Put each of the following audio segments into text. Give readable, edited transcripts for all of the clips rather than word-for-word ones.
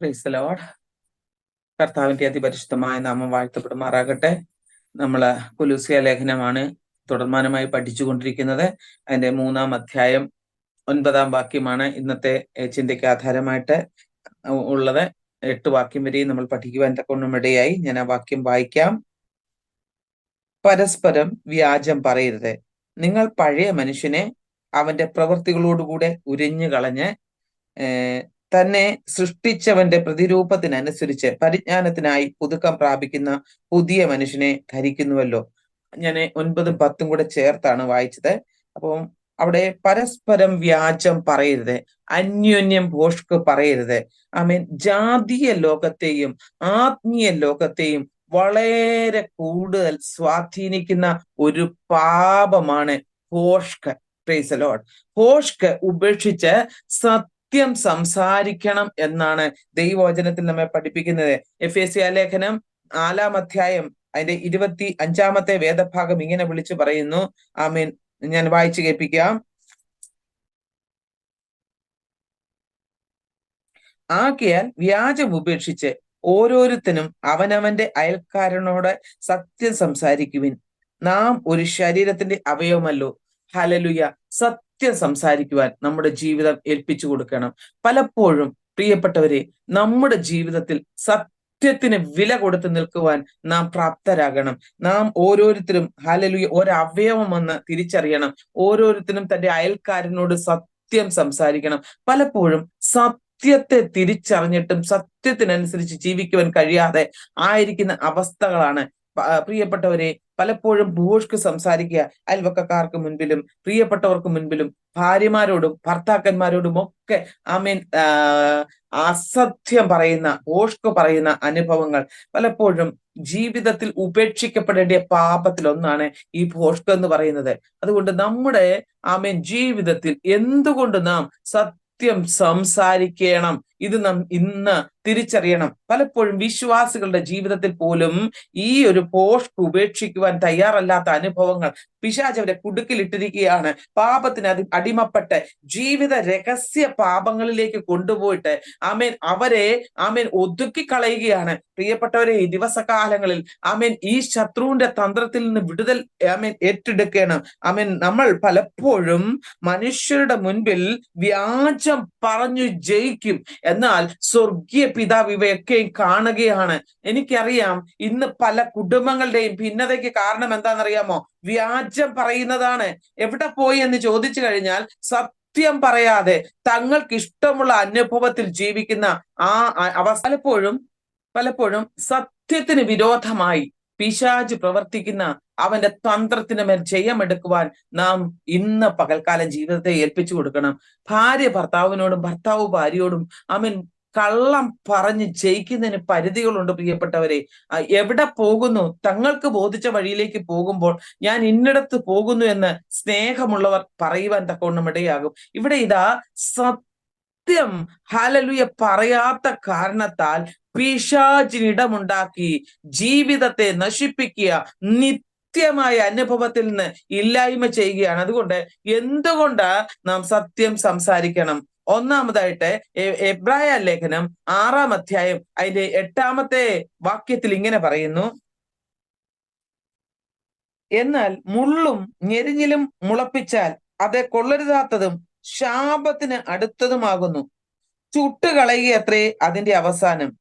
Price the Lord. കർത്താവിന്റെ അതിപരിശുദ്ധമായ നാമം വാഴ്ത്തപ്പെടുമാറാകട്ടെ. നമ്മള് കൊലോസ്യ ലേഖനമാണ് തുടർമാനമായി പഠിച്ചുകൊണ്ടിരിക്കുന്നത്. അതിന്റെ 3-ാം അധ്യായം 9-ാം വാക്യമാണ് ഇന്നത്തെ ചിന്തയ്ക്ക് ആധാരമായിട്ട് ഉള്ളത്. 8 വാക്യം വരെയും നമ്മൾ പഠിക്കുവാൻ തക്കവണ്ണമിടയായി. ഞാൻ ആ വാക്യം വായിക്കാം. പരസ്പരം വ്യാജം പറയരുത്. നിങ്ങൾ പഴയ മനുഷ്യനെ അവന്റെ പ്രവൃത്തികളോടുകൂടെ ഉരിഞ്ഞു കളഞ്ഞ് തന്നെ സൃഷ്ടിച്ചവന്റെ പ്രതിരൂപത്തിനനുസരിച്ച് പരിജ്ഞാനത്തിനായി പുതുക്കം പ്രാപിക്കുന്ന പുതിയ മനുഷ്യനെ ധരിക്കുന്നുവല്ലോ. ഞാൻ 9-ഉം 10-ഉം കൂടെ ചേർത്താണ് വായിച്ചത്. അപ്പം അവിടെ പരസ്പരം വ്യാജം പറയരുത്, അന്യോന്യം ഭോഷ്ക് പറയരുത്. ആമേൻ. ജാതീയ ലോകത്തെയും ആത്മീയ ലോകത്തെയും വളരെ കൂടുതൽ സ്വാധീനിക്കുന്ന ഒരു പാപമാണ് ഭോഷ്ക്. Praise the lord. ഭോഷ്ക് ഉപേക്ഷിച്ച് സത്യം സംസാരിക്കണം എന്നാണ് ദൈവവചനത്തിൽ നമ്മെ പഠിപ്പിക്കുന്നത്. എഫേസ്യ ലേഖനം 4-ാം അധ്യായം അതിന്റെ 25-ാമത്തെ വേദഭാഗം ഇങ്ങനെ വിളിച്ചു പറയുന്നു. ആമേൻ. ഞാൻ വായിച്ചു കേൾപ്പിക്കാം. ആകയാൽ വ്യാജം ഉപേക്ഷിച്ച് ഓരോരുത്തനും അവനവന്റെ അയൽക്കാരനോട് സത്യം സംസാരിക്കുവിൻ. നാം ഒരു ശരീരത്തിന്റെ അവയവമല്ലോ. ഹല്ലേലൂയ. സത്യം സംസാരിക്കുവാൻ നമ്മുടെ ജീവിതം ഏൽപ്പിച്ചു കൊടുക്കണം. പലപ്പോഴും പ്രിയപ്പെട്ടവരെ, നമ്മുടെ ജീവിതത്തിൽ സത്യത്തിന് വില കൊടുത്ത് നിൽക്കുവാൻ നാം പ്രാപ്തരാകണം. നാം ഓരോരുത്തരും ഹല്ലേലൂയ ഒരവയവമെന്ന് തിരിച്ചറിയണം. ഓരോരുത്തരും തന്റെ അയൽക്കാരനോട് സത്യം സംസാരിക്കണം. പലപ്പോഴും സത്യത്തെ തിരിച്ചറിഞ്ഞിട്ടും സത്യത്തിനനുസരിച്ച് ജീവിക്കുവാൻ കഴിയാതെ ആയിരിക്കുന്ന അവസ്ഥകളാണ് പ്രിയപ്പെട്ടവരെ. പലപ്പോഴും ഭോഷ്ക് സംസാരിക്കുക, അയൽവക്കക്കാർക്ക് മുൻപിലും പ്രിയപ്പെട്ടവർക്ക് മുൻപിലും ഭാര്യമാരോടും ഭർത്താക്കന്മാരോടും ഒക്കെ ആമേൻ അസത്യം പറയുന്ന, ഭോഷ്ക് പറയുന്ന അനുഭവങ്ങൾ പലപ്പോഴും ജീവിതത്തിൽ ഉപേക്ഷിക്കപ്പെടേണ്ട പാപത്തിലൊന്നാണ് ഈ ഭോഷ്ക് എന്ന് പറയുന്നത്. അതുകൊണ്ട് നമ്മുടെ ആമേൻ ജീവിതത്തിൽ എന്തുകൊണ്ട് നാം സത്യം സംസാരിക്കണം, ഇത് നാം ഇന്ന് തിരിച്ചറിയണം. പലപ്പോഴും വിശ്വാസികളുടെ ജീവിതത്തിൽ പോലും ഈ ഒരു ഭോഷ്ക് ഉപേക്ഷിക്കുവാൻ തയ്യാറല്ലാത്ത അനുഭവങ്ങൾ പിശാച് അവരെ കുടുക്കിലിട്ടിരിക്കുകയാണ്. പാപത്തിന് അടിമപ്പെട്ട് ജീവിത രഹസ്യ പാപങ്ങളിലേക്ക് കൊണ്ടുപോയിട്ട് ആമേൻ അവരെ ഒതുക്കി കളയുകയാണ്. പ്രിയപ്പെട്ടവരെ, ഈ ദിവസകാലങ്ങളിൽ ഈ ശത്രുവിന്റെ തന്ത്രത്തിൽ നിന്ന് വിടുതൽ ഏറ്റെടുക്കണം. നമ്മൾ പലപ്പോഴും മനുഷ്യരുടെ മുൻപിൽ വ്യാജം പറഞ്ഞു ജയിക്കും, എന്നാൽ സ്വർഗീയ പിതാവ് ഇവയൊക്കെയും കാണുകയാണ്. എനിക്കറിയാം ഇന്ന് പല കുടുംബങ്ങളുടെയും ഭിന്നതയ്ക്ക് കാരണം എന്താണെന്നറിയാമോ? വ്യാജം പറയുന്നതാണ്. എവിടെ പോയി എന്ന് ചോദിച്ചു കഴിഞ്ഞാൽ സത്യം പറയാതെ തങ്ങൾക്ക് ഇഷ്ടമുള്ള അനുഭവത്തിൽ ജീവിക്കുന്ന അവസ്ഥ. പലപ്പോഴും സത്യത്തിന് വിരോധമായി പിശാച് പ്രവർത്തിക്കുന്ന അവന്റെ തന്ത്രത്തിന് മേൽ ജയമെടുക്കുവാൻ നാം ഇന്ന് പകൽക്കാലം ജീവിതത്തെ ഏൽപ്പിച്ചു കൊടുക്കണം. ഭാര്യ ഭർത്താവിനോടും ഭർത്താവ് ഭാര്യയോടും കള്ളം പറഞ്ഞ് ജയിക്കുന്നതിന് പരിധികളുണ്ട്. പ്രിയപ്പെട്ടവരെ, എവിടെ പോകുന്നു, തങ്ങൾക്ക് ബോധിച്ച വഴിയിലേക്ക് പോകുമ്പോൾ ഞാൻ ഇന്നിടത്ത് പോകുന്നു എന്ന് സ്നേഹമുള്ളവർ പറയുവാൻ തക്കവണ്ണം ഇടയാകും. ഇവിടെ ഇതാ സത്യം ഹല്ലേലൂയ പറയാത്ത കാരണത്താൽ പിശാചിനിടമുണ്ടാക്കി ജീവിതത്തെ നശിപ്പിക്കുക, നിത്യമായ അനുഭവത്തിൽ നിന്ന് ഇല്ലായ്മ ചെയ്യുകയാണ്. അതുകൊണ്ട് എന്തുകൊണ്ട് നാം സത്യം സംസാരിക്കണം? ഒന്നാമതായിട്ട് എബ്രായ ലേഖനം 6-ാം അധ്യായം അതിന്റെ 8-ാമത്തെ വാക്യത്തിൽ ഇങ്ങനെ പറയുന്നു: എന്നാൽ മുള്ളും ഞെരിഞ്ഞിലും മുളപ്പിച്ചാൽ അത് കൊള്ളരുതാത്തതും ശാപത്തിന് അടുത്തതുമാകുന്നു, ചുട്ടുകളയുകയത്രേ അതിന്റെ അവസാനം.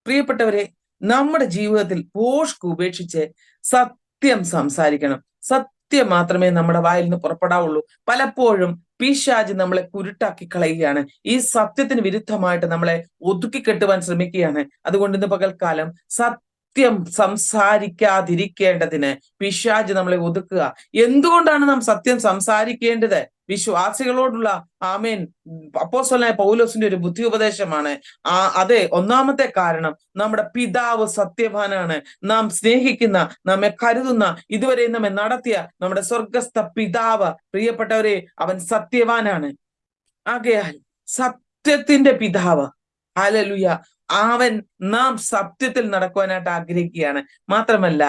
പ്രിയപ്പെട്ടവരെ, നമ്മുടെ ജീവിതത്തിൽ ഭോഷ്ക് ഉപേക്ഷിച്ച് സത്യം സംസാരിക്കണം. സത്യം മാത്രമേ നമ്മുടെ വായിൽ നിന്ന് പുറപ്പെടാവുള്ളൂ. പലപ്പോഴും പിശാച് നമ്മളെ കുരുട്ടാക്കി കളയുകയാണ്. ഈ സത്യത്തിന് വിരുദ്ധമായിട്ട് നമ്മളെ ഒതുക്കി കെട്ടുവാൻ ശ്രമിക്കുകയാണ്. അതുകൊണ്ട് ഇന്ന് പകൽക്കാലം സത്യം സംസാരിക്കാതിരിക്കേണ്ടതിന് പിശാച് നമ്മളെ ഒതുക്കുക. എന്തുകൊണ്ടാണ് നാം സത്യം സംസാരിക്കേണ്ടത്? വിശ്വാസികളോടുള്ള അപ്പോസ്തലനായ പൗലോസിന്റെ ഒരു ബുദ്ധി ഉപദേശമാണ്. അതെ, ഒന്നാമത്തെ കാരണം നമ്മുടെ പിതാവ് സത്യവാനാണ്. നാം സ്നേഹിക്കുന്ന, നമ്മെ കരുതുന്ന, ഇതുവരെ നമ്മെ നടത്തിയ നമ്മുടെ സ്വർഗസ്ഥ പിതാവ്, പ്രിയപ്പെട്ടവരെ, അവൻ സത്യവാനാണ്. ആകയാൽ സത്യത്തിന്റെ പിതാവ് ഹല്ലേലൂയ, അവൻ നാം സത്യത്തിൽ നടക്കുവാനായിട്ട് ആഗ്രഹിക്കുകയാണ്. മാത്രമല്ല,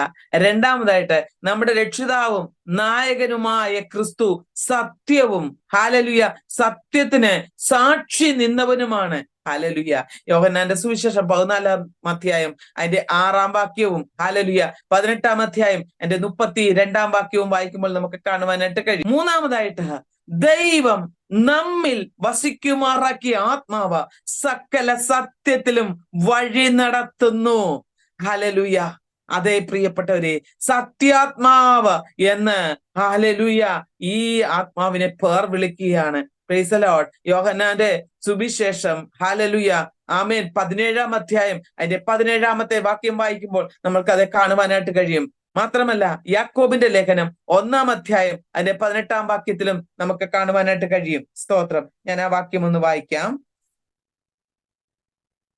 രണ്ടാമതായിട്ട് നമ്മുടെ രക്ഷിതാവും നായകനുമായ ക്രിസ്തു സത്യവും ഹല്ലേലൂയ സത്യത്തിന് സാക്ഷി നിന്നവനുമാണ്. ഹല്ലേലൂയ. യോഹന്നാന്റെ സുവിശേഷം 14-ാം അധ്യായം അതിന്റെ 6-ാം വാക്യവും, ഹല്ലേലൂയ, 18-ാം അധ്യായം അതിന്റെ 32-ാം വാക്യവും വായിക്കുമ്പോൾ നമുക്ക് കാണുവാനായിട്ട് കഴിയും. മൂന്നാമതായിട്ട്, ദൈവം നമ്മിൽ വസിക്കുമാറാക്കിയ ആത്മാവ് സകല സത്യത്തിലും വഴി നടത്തുന്നു. ഹല്ലേലൂയ. അതേ പ്രിയപ്പെട്ടവരെ, സത്യാത്മാവ് എന്ന്, ഹല്ലേലൂയ, ഈ ആത്മാവിനെ പേർ വിളിക്കുകയാണ്. Price the Lord. യോഹന്നാന്റെ സുവിശേഷം, ഹല്ലേലൂയ, ആമേൻ, 17-ാം അധ്യായം അതിന്റെ 17-ാമത്തെ വാക്യം വായിക്കുമ്പോൾ നമ്മൾക്ക് അത് കാണുവാനായിട്ട് കഴിയും. മാത്രമല്ല, യാക്കോബിന്റെ ലേഖനം 1-ാം അധ്യായം അതിന്റെ 18-ാം വാക്യത്തിലും നമുക്ക് കാണുവാനായിട്ട് കഴിയും. സ്തോത്രം. ഞാൻ ആ വാക്യം ഒന്ന് വായിക്കാം.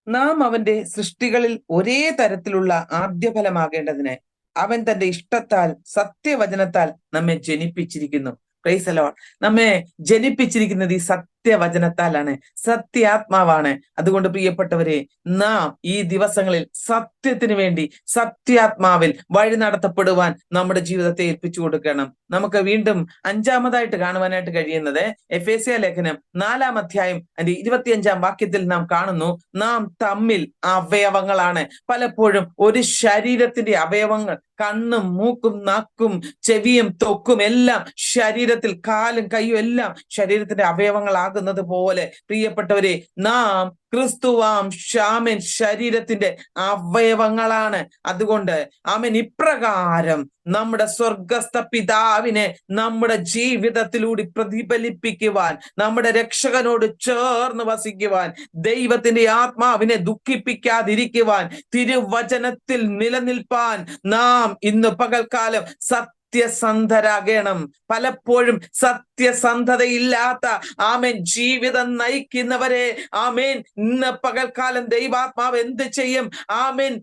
നാം അവന്റെ സൃഷ്ടികളിൽ ഒരേ തരത്തിലുള്ള ആദ്യഫലമാകേണ്ടതിന് അവൻ തന്റെ ഇഷ്ടത്താൽ സത്യവചനത്താൽ നമ്മെ ജനിപ്പിച്ചിരിക്കുന്നു. Price the Lord. നമ്മെ ജനിപ്പിച്ചിരിക്കുന്നത് ഈ സത്യവചനത്താലാണ്, സത്യാത്മാവാണ്. അതുകൊണ്ട് പ്രിയപ്പെട്ടവരെ, നാം ഈ ദിവസങ്ങളിൽ സത്യത്തിന് വേണ്ടി സത്യാത്മാവിൽ വഴി നടത്തപ്പെടുവാൻ നമ്മുടെ ജീവിതത്തെ ഏൽപ്പിച്ചു കൊടുക്കണം. നമുക്ക് വീണ്ടും 5-ാമതായിട്ട് കാണുവാനായിട്ട് കഴിയുന്നത് എഫേസ്യ ലേഖനം 4-ാം അധ്യായം അതിന്റെ 25-ാം വാക്യത്തിൽ നാം കാണുന്നു, നാം തമ്മിൽ അവയവങ്ങളാണ്. പലപ്പോഴും ഒരു ശരീരത്തിന്റെ അവയവങ്ങൾ, കണ്ണും മൂക്കും നാക്കും ചെവിയും ത്വക്കും എല്ലാം ശരീരത്തിൽ, കാലും കൈയും എല്ലാം ശരീരത്തിന്റെ അവയവങ്ങളാകുന്നത് പോലെ പ്രിയപ്പെട്ടവരെ, നാം ക്രിസ്തുവാം ആമേൻ ശരീരത്തിന്റെ അവയവങ്ങളാണ്. അതുകൊണ്ട് ആമേൻ ഇപ്രകാരം നമ്മുടെ സ്വർഗസ്ഥ പിതാവിനെ നമ്മുടെ ജീവിതത്തിലൂടെ പ്രതിഫലിപ്പിക്കുവാൻ, നമ്മുടെ രക്ഷകനോട് ചേർന്ന് വസിക്കുവാൻ, ദൈവത്തിന്റെ ആത്മാവിനെ ദുഃഖിപ്പിക്കാതിരിക്കുവാൻ, തിരുവചനത്തിൽ നിലനിൽപ്പാൻ നാം ഇന്ന് പകൽക്കാലം സത്യസന്ധരാകണം. പലപ്പോഴും സത്യസന്ധതയില്ലാത്ത ആമേൻ ജീവിതം നയിക്കുന്നവരെ ആമേൻ ഇന്ന് പകൽക്കാലം ദൈവാത്മാവ് എന്ത് ചെയ്യും? ആമേൻ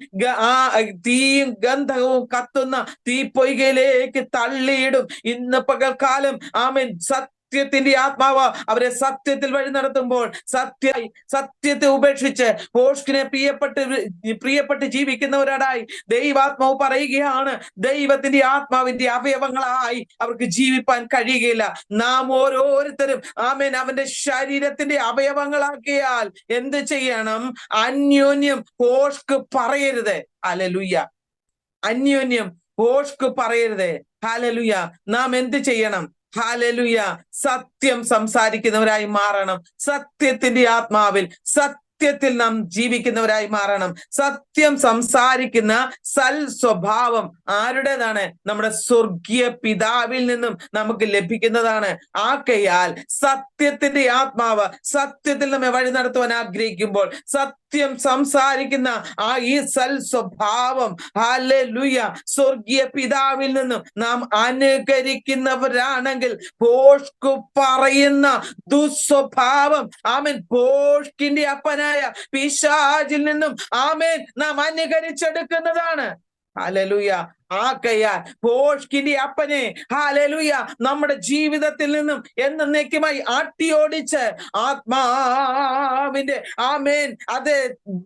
തീയും ഗന്ധവും കത്തുന്ന തീപ്പൊയ്കയിലേക്ക് തള്ളിയിടും. ഇന്ന് പകൽക്കാലം ആമേൻ സത്യത്തിന്റെ ആത്മാവ് അവരെ സത്യത്തിൽ വഴി നടത്തുമ്പോൾ, സത്യത്തെ ഉപേക്ഷിച്ച് ഭോഷ്കിനെ പ്രിയപ്പെട്ട് ജീവിക്കുന്നവരോടായി ദൈവാത്മാവ് പറയുകയാണ്, ദൈവത്തിന്റെ ആത്മാവിന്റെ അവയവങ്ങളായി അവർക്ക് ജീവിപ്പാൻ കഴിയുകയില്ല. നാം ഓരോരുത്തരും ആമേൻ അവന്റെ ശരീരത്തിന്റെ അവയവങ്ങളാക്കിയാൽ എന്ത് ചെയ്യണം? അന്യോന്യം ഭോഷ്ക് പറയരുത്. ഹല്ലേലൂയ. അന്യോന്യം ഭോഷ്ക് പറയരുത്. ഹല്ലേലൂയ. നാം എന്ത് ചെയ്യണം? ഹല്ലേലൂയ. സത്യം സംസാരിക്കുന്നവരായി മാറണം. സത്യത്തിന്റെ ആത്മാവിൽ സത്യത്തിൽ നാം ജീവിക്കുന്നവരായി മാറണം. സത്യം സംസാരിക്കുന്ന സൽ സ്വഭാവം ആരുടേതാണ്? നമ്മുടെ സ്വർഗീയ പിതാവിൽ നിന്നും നമുക്ക് ലഭിക്കുന്നതാണ്. ആകയാൽ സത്യത്തിന്റെ ആത്മാവ് സത്യത്തിൽ നമ്മെ വഴി നടത്തുവാൻ ആഗ്രഹിക്കുമ്പോൾ, സത്യം സംസാരിക്കുന്ന ഈ സൽ സ്വഭാവം, ഹല്ലേലൂയ, സ്വർഗീയ പിതാവിൽ നിന്നും നാം അനുകരിക്കുന്നവരാണെങ്കിൽ, ഭോഷ്കു പറയുന്ന ദുസ്വഭാവം ആമേൻ ഭോഷ്കിന്റെ അപ്പനായ പിശാചിൽ നിന്നും ആമേൻ നാം അനുകരിച്ചെടുക്കുന്നതാണ്. ഹല്ലേലൂയ. ആകയാൽ ഭോഷ്കിന്റെ അപ്പനെ ഹല്ലേലൂയ നമ്മുടെ ജീവിതത്തിൽ നിന്നും എന്നേക്കുമായി ആട്ടിയോടിച്ച് ആത്മാവിന്റെ ആമേൻ അതേ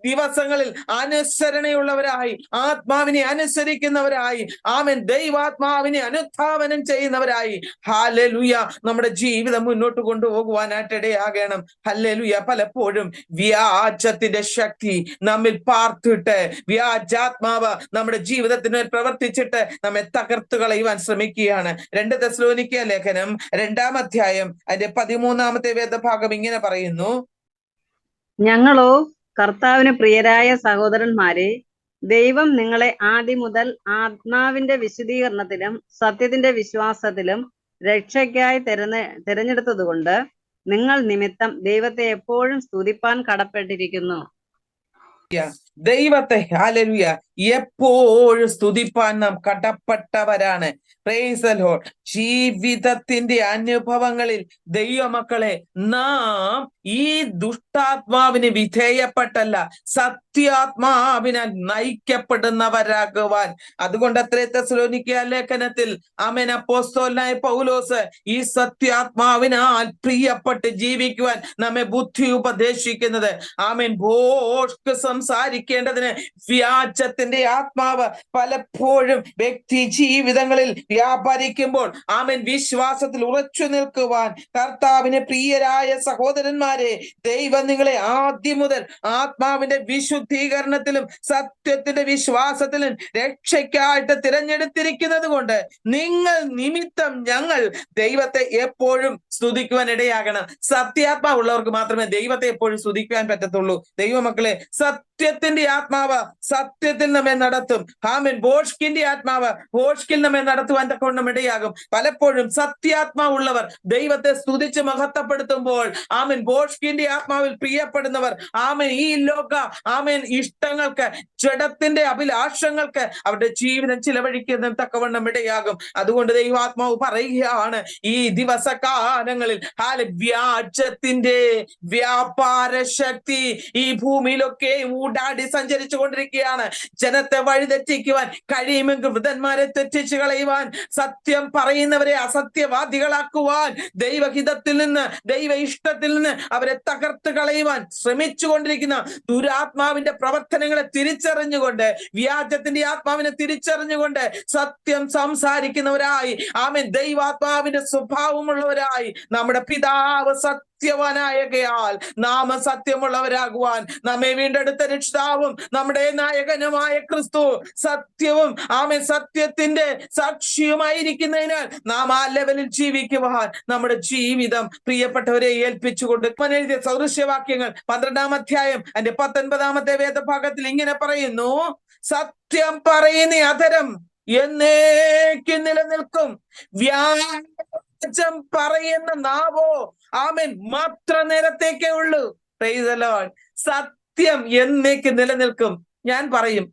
ദിവസങ്ങളിൽ അനുസരണയുള്ളവരായി, ആത്മാവിനെ അനുസരിക്കുന്നവരായി, ആമേൻ ദൈവാത്മാവിനെ അനുധാവനം ചെയ്യുന്നവരായി ഹല്ലേലൂയ നമ്മുടെ ജീവിതം മുന്നോട്ട് കൊണ്ടുപോകുവാനായിട്ട് ഇടയാകണം. ഹല്ലേലൂയ. പലപ്പോഴും വ്യാജത്തിന്റെ ശക്തി നമ്മിൽ പാർത്തിട്ട് വ്യാജാത്മാവ് നമ്മുടെ ജീവിതത്തിന് പ്രവർത്തി നമ്മെ തകർത്തു കളയുവാൻ ശ്രമിക്കുകയാണ്. 2 തെസ്സലോനിക്യ ലേഖനം 2-ാം അധ്യായം അതിന്റെ 13-ാമത്തെ വേദഭാഗം ഇങ്ങനെ പറയുന്നു, ഞങ്ങളോ കർത്താവിന് പ്രിയരായ സഹോദരന്മാരെ, ദൈവം നിങ്ങളെ ആദ്യം മുതൽ ആത്മാവിന്റെ വിശുദ്ധീകരണത്തിലും സത്യത്തിന്റെ വിശ്വാസത്തിലും രക്ഷയ്ക്കായി തിരഞ്ഞെടുത്തതുകൊണ്ട് നിങ്ങൾ നിമിത്തം ദൈവത്തെ എപ്പോഴും സ്തുതിപ്പാൻ കടപ്പെട്ടിരിക്കുന്നു. ദൈവത്തെ ഹല്ലേലൂയ എപ്പോഴും സ്തുതിപ്പാൻ നാം കടപ്പെട്ടവരാണ്. Price the Lord. ജീവിതത്തിന്റെ അനുഭവങ്ങളിൽ ദൈവമക്കളെ നാം ഈ ദുഷ്ടാത്മാവിന് വിധേയപ്പെട്ടല്ല, സത്യാത്മാവിനാൽ നയിക്കപ്പെടുന്നവരാകുവാൻ. അതുകൊണ്ട് അത്രേ തെസ്സലോനിക്യ ലേഖനത്തിൽ ആമേൻ അപ്പോസ്തലനായ പൗലോസ് ഈ സത്യാത്മാവിനാൽ പ്രിയപ്പെട്ട് ജീവിക്കുവാൻ നമ്മെ ബുദ്ധി ഉപദേശിക്കുന്നത്. ആമേൻ ഭോഷ്ക് സംസാരിക്കേണ്ടതിന് വ്യാജത്തിന്റെ ആത്മാവ് പലപ്പോഴും വ്യക്തി ജീവിതങ്ങളിൽ വ്യാപരിക്കുമ്പോൾ ആമേൻ വിശ്വാസത്തിൽ ഉറച്ചു നിൽക്കുവാൻ കർത്താവിന് പ്രിയരായ സഹോദരന്മാരെ, ദൈവം നിങ്ങളെ ആദ്യം മുതൽ ആത്മാവിന്റെ വിശുദ്ധീകരണത്തിലും സത്യത്തിന്റെ വിശ്വാസത്തിലും രക്ഷയ്ക്കായിട്ട് തിരഞ്ഞെടുത്തിരിക്കുന്നത് കൊണ്ട് നിങ്ങൾ നിമിത്തം ഞങ്ങൾ ദൈവത്തെ എപ്പോഴും സ്തുതിക്കുവാൻ ഇടയാകണം. സത്യാത്മാവുള്ളവർക്ക് മാത്രമേ ദൈവത്തെ എപ്പോഴും സ്തുതിക്കുവാൻ പറ്റത്തുള്ളൂ. ദൈവമക്കളെ, സത്യത്തിന്റെ ആത്മാവ് സത്യത്തിൽ നമ്മെ നടത്തും. ആമേൻ. ഭോഷ്കിന്റെ ആത്മാവ് ഭോഷ്കിൽ നമ്മെ നടത്തുവാൻ തക്കവണ്ണം ഇടയാകും. പലപ്പോഴും സത്യാത്മാവുള്ളവർ ദൈവത്തെ സ്തുതിച്ച് മഹത്വപ്പെടുത്തുമ്പോൾ ആമേൻ ഭോഷ്കിന്റെ ആത്മാവിൽ പ്രിയപ്പെടുന്നവർ ആമേൻ ഈ ലോക ആമേൻ ഇഷ്ടങ്ങൾക്ക്, ജഡത്തിന്റെ അഭിലാഷങ്ങൾക്ക് അവരുടെ ജീവിതം ചിലവഴിക്കുന്ന തക്കവണ്ണം ഇടയാകും. അതുകൊണ്ട് ദൈവാത്മാവ് പറയുകയാണ്, ഈ ദിവസകാലങ്ങളിൽ വ്യാജത്തിന്റെ വ്യാപാര ശക്തി ഈ ഭൂമിയിലൊക്കെ ഊടാടി സഞ്ചരിച്ചു കൊണ്ടിരിക്കുകയാണ്. ജനത്തെ വഴിതെറ്റിക്കുവാൻ കഴിയുമെങ്കിൽ വൃതന്മാരെ തെറ്റിച്ചു കളയുവാൻ, സത്യം പറയുന്നവരെ അസത്യവാദികളാക്കുവാൻ, ദൈവഹിതത്തിൽ നിന്ന് ദൈവ ഇഷ്ടത്തിൽ നിന്ന് അവരെ തകർത്ത് കളയുവാൻ ശ്രമിച്ചുകൊണ്ടിരിക്കുന്ന ദുരാത്മാവിന്റെ പ്രവർത്തനങ്ങളെ തിരിച്ചറിഞ്ഞുകൊണ്ട്, വ്യാജത്തിന്റെ ആത്മാവിനെ തിരിച്ചറിഞ്ഞുകൊണ്ട് സത്യം സംസാരിക്കുന്നവരായി ആമേൻ ദൈവാത്മാവിന്റെ സ്വഭാവമുള്ളവരായി നമ്മുടെ പിതാവ് സത്യവാനായകയാൽ നാം സത്യമുള്ളവരാകുവാൻ നമ്മെ വീണ്ടെടുത്ത രക്ഷിതാവും നമ്മുടെ നായകനുമായ ക്രിസ്തു സത്യവും ആമേൻ സത്യത്തിന്റെ സാക്ഷിയുമായിരിക്കുന്നതിനാൽ നാം ആ ലെവലിൽ ജീവിക്കുവാൻ നമ്മുടെ ജീവിതം പ്രിയപ്പെട്ടവരെ ഏൽപ്പിച്ചുകൊണ്ട് എഴുതിയ സദൃശ്യവാക്യങ്ങൾ 12-ാം അധ്യായം അതിന്റെ 19-ാമത്തെ വേദഭാഗത്തിൽ ഇങ്ങനെ പറയുന്നു: സത്യം പറയുന്ന അധരം എന്നേക്കും നിലനിൽക്കും, വ്യാജം പറയുന്ന നാവോ ആമേൻ മാത്ര നേരത്തേക്കേ ഉള്ളൂ. Price the Lord. സത്യം എന്നേക്കും നിലനിൽക്കും. ഞാൻ പറയും,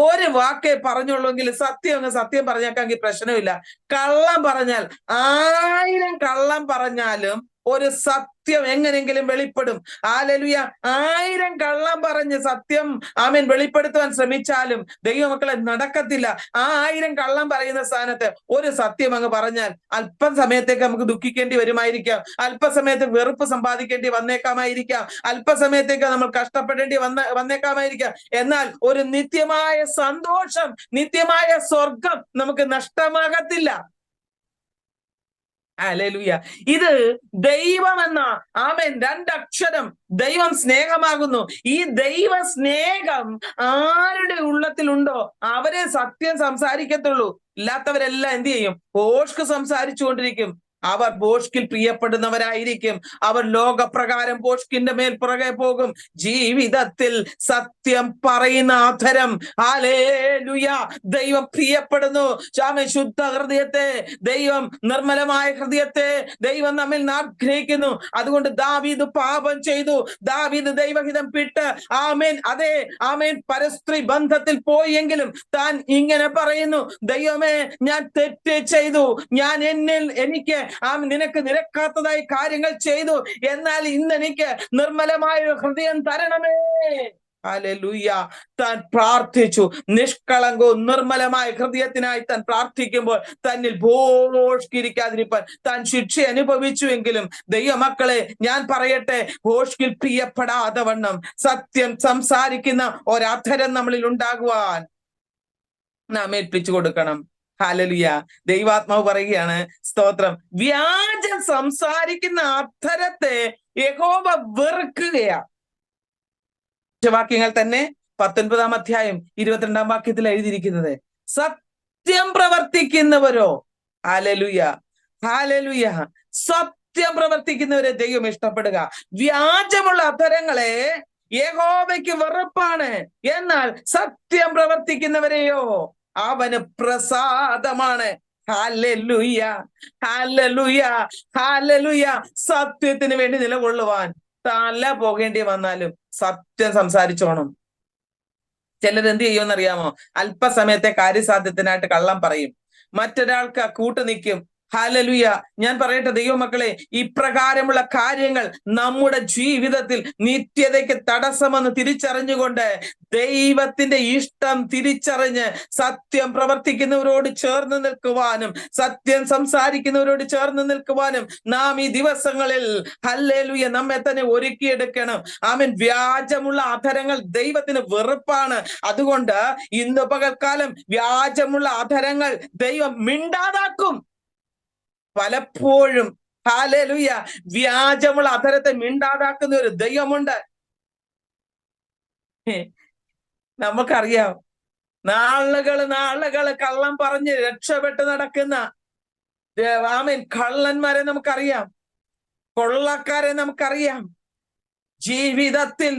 ഒരു വാക്കേ പറഞ്ഞുള്ളൂങ്കിൽ സത്യം പറഞ്ഞേക്കാമെങ്കിൽ പ്രശ്നമില്ല. കള്ളം പറഞ്ഞാൽ 1000 കള്ളം പറഞ്ഞാലും ഒരു സത്യം എങ്ങനെങ്കിലും വെളിപ്പെടും. ഹല്ലേലൂയ. 1000 കള്ളം പറഞ്ഞ് സത്യം ആമേൻ വെളിപ്പെടുത്തുവാൻ ശ്രമിച്ചാലും ദൈവമക്കളെ നടക്കത്തില്ല. ആ 1000 കള്ളം പറയുന്ന സ്ഥാനത്ത് ഒരു സത്യം അങ്ങ് പറഞ്ഞാൽ അല്പം സമയത്തേക്ക് നമുക്ക് ദുഃഖിക്കേണ്ടി വരുമായിരിക്കാം, അല്പസമയത്ത് വെറുപ്പ് സമ്പാദിക്കേണ്ടി വന്നേക്കാമായിരിക്കാം, അല്പസമയത്തേക്ക് നമ്മൾ കഷ്ടപ്പെടേണ്ടി വന്നേക്കാമായിരിക്കാം. എന്നാൽ ഒരു നിത്യമായ സന്തോഷം, നിത്യമായ സ്വർഗം നമുക്ക് നഷ്ടമാകത്തില്ല. ഹല്ലേലൂയ. ഇത് ദൈവം എന്ന ആമേൻ 2 അക്ഷരം, ദൈവം സ്നേഹമാകുന്നു. ഈ ദൈവ സ്നേഹം ആരുടെ ഉള്ളത്തിലുണ്ടോ അവരെ സത്യം സംസാരിക്കത്തുള്ളൂ. ഇല്ലാത്തവരെല്ലാം എന്ത് ചെയ്യും? ഭോഷ്ക് സംസാരിച്ചുകൊണ്ടിരിക്കും. അവർ ഭോഷ്കിൽ പ്രിയപ്പെടുന്നവരായിരിക്കും. അവർ ലോകപ്രകാരം ഭോഷ്കിന്റെ മേൽ പുറകെ പോകും. ജീവിതത്തിൽ സത്യം പറയുന്ന അധരം ഹല്ലേലൂയ ദൈവം പ്രിയപ്പെടുന്നു. ശുദ്ധ ഹൃദയത്തെ ദൈവം, നിർമ്മലമായ ഹൃദയത്തെ ദൈവം നമ്മിൽ ആഗ്രഹിക്കുന്നു. അതുകൊണ്ട് ദാവീദ് പാപം ചെയ്തു, ദാവീദ് ദൈവഹിതം വിട്ട് ആമേൻ ആമേൻ പരസ്ത്രീ ബന്ധത്തിൽ പോയെങ്കിലും താൻ ഇങ്ങനെ പറയുന്നു: ദൈവമേ, ഞാൻ തെറ്റ് ചെയ്തു, ഞാൻ എനിക്ക് നിനക്ക് നിരക്കാത്തതായി കാര്യങ്ങൾ ചെയ്തു, എന്നാൽ ഇന്ന് എനിക്ക് നിർമ്മലമായ ഹൃദയം തരണമേ. ഹല്ലേലൂയ. താൻ പ്രാർത്ഥിച്ചു. നിഷ്കളങ്കവും നിർമ്മലമായ ഹൃദയത്തിനായി താൻ പ്രാർത്ഥിക്കുമ്പോൾ തന്നിൽ ഭോഷ്കിരിക്കാതിരിപ്പാൻ താൻ ശിക്ഷ അനുഭവിച്ചുവെങ്കിലും ദൈവമക്കളെ, ഞാൻ പറയട്ടെ, ഭോഷ്കിൽ പ്രിയപ്പെടാതെ വണ്ണം സത്യം സംസാരിക്കുന്ന ഒരധരം നമ്മളിൽ ഉണ്ടാകുവാൻ നാം ഏൽപ്പിച്ചു കൊടുക്കണം. ഹല്ലേലൂയ. ദൈവാത്മാവ് പറയുകയാണ്, സ്തോത്രം, വ്യാജം സംസാരിക്കുന്ന അധരത്തെ യഹോവ വെറുക്കുകയാ. വാക്യങ്ങൾ തന്നെ 19-ാം അധ്യായം 22-ാം വാക്യത്തിൽ എഴുതിയിരിക്കുന്നത്: സത്യം പ്രവർത്തിക്കുന്നവരോ, ഹല്ലേലൂയ ഹല്ലേലൂയ, സത്യം പ്രവർത്തിക്കുന്നവരെ ദൈവം ഇഷ്ടപ്പെടുക. വ്യാജമുള്ള അധരങ്ങളെ യഹോവയ്ക്ക് വെറുപ്പാണ്, എന്നാൽ സത്യം പ്രവർത്തിക്കുന്നവരെയോ അവന് പ്രസാദമാണ്. Hallelujah hallelujah hallelujah. സത്യത്തിന് വേണ്ടി നിലകൊള്ളുവാൻ തല പോകേണ്ടി വന്നാലും സത്യം സംസാരിച്ചോണം. ചിലർ എന്ത് ചെയ്യുമെന്നറിയാമോ? അല്പസമയത്തെ കാര്യസാധ്യത്തിനായിട്ട് കള്ളം പറയും, മറ്റൊരാൾക്ക് കൂട്ടു നിൽക്കും. ഹല്ലേലൂയ. ഞാൻ പറയട്ടെ ദൈവമക്കളെ, ഇപ്രകാരമുള്ള കാര്യങ്ങൾ നമ്മുടെ ജീവിതത്തിൽ നിത്യതയ്ക്ക് തടസ്സമെന്ന് തിരിച്ചറിഞ്ഞുകൊണ്ട് ദൈവത്തിന്റെ ഇഷ്ടം തിരിച്ചറിഞ്ഞ് സത്യം പ്രവർത്തിക്കുന്നവരോട് ചേർന്ന് നിൽക്കുവാനും സത്യം സംസാരിക്കുന്നവരോട് ചേർന്ന് നിൽക്കുവാനും നാം ഈ ദിവസങ്ങളിൽ ഹല്ലേലൂയ നമ്മെ തന്നെ ഒരുക്കിയെടുക്കണം. ആമേൻ. വ്യാജമുള്ള അധരങ്ങൾ ദൈവത്തിന് വെറുപ്പാണ്. അതുകൊണ്ട് ഇന്ന് പകൽക്കാലം വ്യാജമുള്ള അധരങ്ങൾ ദൈവം മിണ്ടാതാക്കും. പലപ്പോഴും ഹല്ലേലൂയ വ്യാജമുള്ള അധരത്തെ മിണ്ടാതാക്കുന്ന ഒരു ദൈവമുണ്ട്. നമുക്കറിയാം, നാളുകള് കള്ളം പറഞ്ഞ് രക്ഷപ്പെട്ട് നടക്കുന്ന ആമേൻ കള്ളന്മാരെ നമുക്കറിയാം, കൊള്ളക്കാരെ നമുക്കറിയാം. ജീവിതത്തിൽ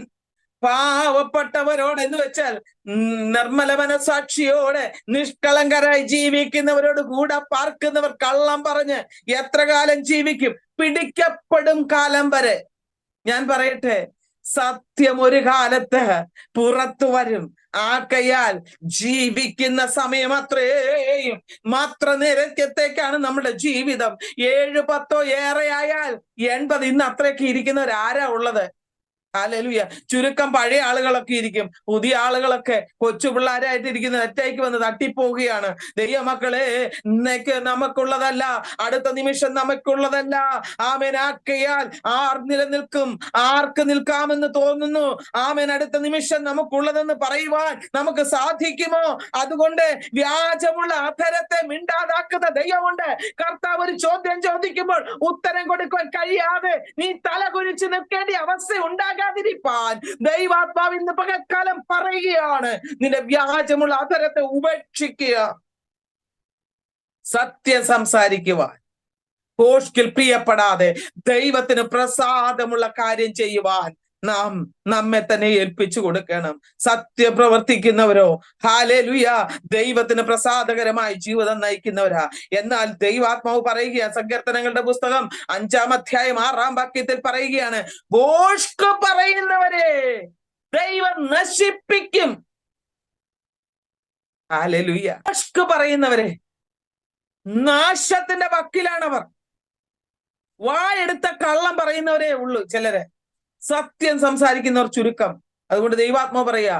പാവപ്പെട്ടവരോട് എന്ന് വെച്ചാൽ നിർമ്മല മനസാക്ഷിയോടെ നിഷ്കളങ്കരായി ജീവിക്കുന്നവരോട് കൂടെ പാർക്കുന്നവർ കള്ളം പറഞ്ഞ് എത്ര കാലം ജീവിക്കും? പിടിക്കപ്പെടും കാലം വരെ. ഞാൻ പറയട്ടെ, സത്യം ഒരു കാലത്ത് പുറത്തു വരും. ആകയാൽ ജീവിക്കുന്ന സമയം മാത്ര നേരത്തേക്കാണ് നമ്മുടെ ജീവിതം. 7-10 ഏറെ ആയാൽ 80. ഇന്ന് അത്രയൊക്കെ ഇരിക്കുന്നവരാരാ ഉള്ളത്? ഹല്ലേലൂയ. ചുരുക്കം പഴയ ആളുകളൊക്കെ ഇരിക്കും. പുതിയ ആളുകളൊക്കെ കൊച്ചു പിള്ളേരായിട്ട് ഇരിക്കുന്ന ഒറ്റയ്ക്ക് വന്ന് തട്ടിപ്പോവുകയാണ്. ദൈവമക്കളെ, ഇന്നേക്ക് നമുക്കുള്ളതല്ല, അടുത്ത നിമിഷം നമുക്കുള്ളതല്ല. ആമേൻ. ആക്കയാൽ ആർ നിലനിൽക്കും? ആർക്ക് നിൽക്കാമെന്ന് തോന്നുന്നു? ആമേൻ. അടുത്ത നിമിഷം നമുക്കുള്ളതെന്ന് പറയുവാൻ നമുക്ക് സാധിക്കുമോ? അതുകൊണ്ട് വ്യാജമുള്ള അധരത്തെ മിണ്ടാതാക്കുന്ന ദൈവമുണ്ട്. കർത്താവ് ഒരു ചോദ്യം ചോദിക്കുമ്പോൾ ഉത്തരം കൊടുക്കാൻ കഴിയാതെ നീ തലകുനിച്ച് നിൽക്കേണ്ട അവസ്ഥ ഉണ്ടാകാതിരിക്കാൻ ദൈവാത്മാവ് ഇന്ന് പകൽക്കാലം പറയുകയാണ്, നിന്റെ വ്യാജമുള്ള അധരത്തെ ഉപേക്ഷിക്കുക, സത്യം സംസാരിക്കുവാൻ, ഭോഷ്കിൽ പ്രിയപ്പെടാതെ ദൈവത്തിന് പ്രസാദമുള്ള കാര്യം ചെയ്യുവാൻ നാം നമ്മെ തന്നെ ഏൽപ്പിച്ചു കൊടുക്കണം. സത്യം പ്രവർത്തിക്കുന്നവരോ ഹല്ലേലൂയ ദൈവത്തിന് പ്രസാദകരമായി ജീവിതം നയിക്കുന്നവരാ. എന്നാൽ ദൈവാത്മാവ് പറയുകയാണ്, സങ്കീർത്തനങ്ങളുടെ പുസ്തകം 5-ാം അധ്യായം 6-ാം വാക്യത്തിൽ പറയുകയാണ്, ഭോഷ്ക് പറയുന്നവരെ ദൈവം നശിപ്പിക്കും. ഹല്ലേലൂയ. ഭോഷ്ക് പറയുന്നവരെ നാശത്തിന്റെ വക്കിലാണവർ. വായെടുത്ത കള്ളം പറയുന്നവരേ ഉള്ളൂ ചിലരെ, സത്യം സംസാരിക്കുന്നവർ ചുരുക്കം. അതുകൊണ്ട് ദൈവാത്മാവ് പറയാ,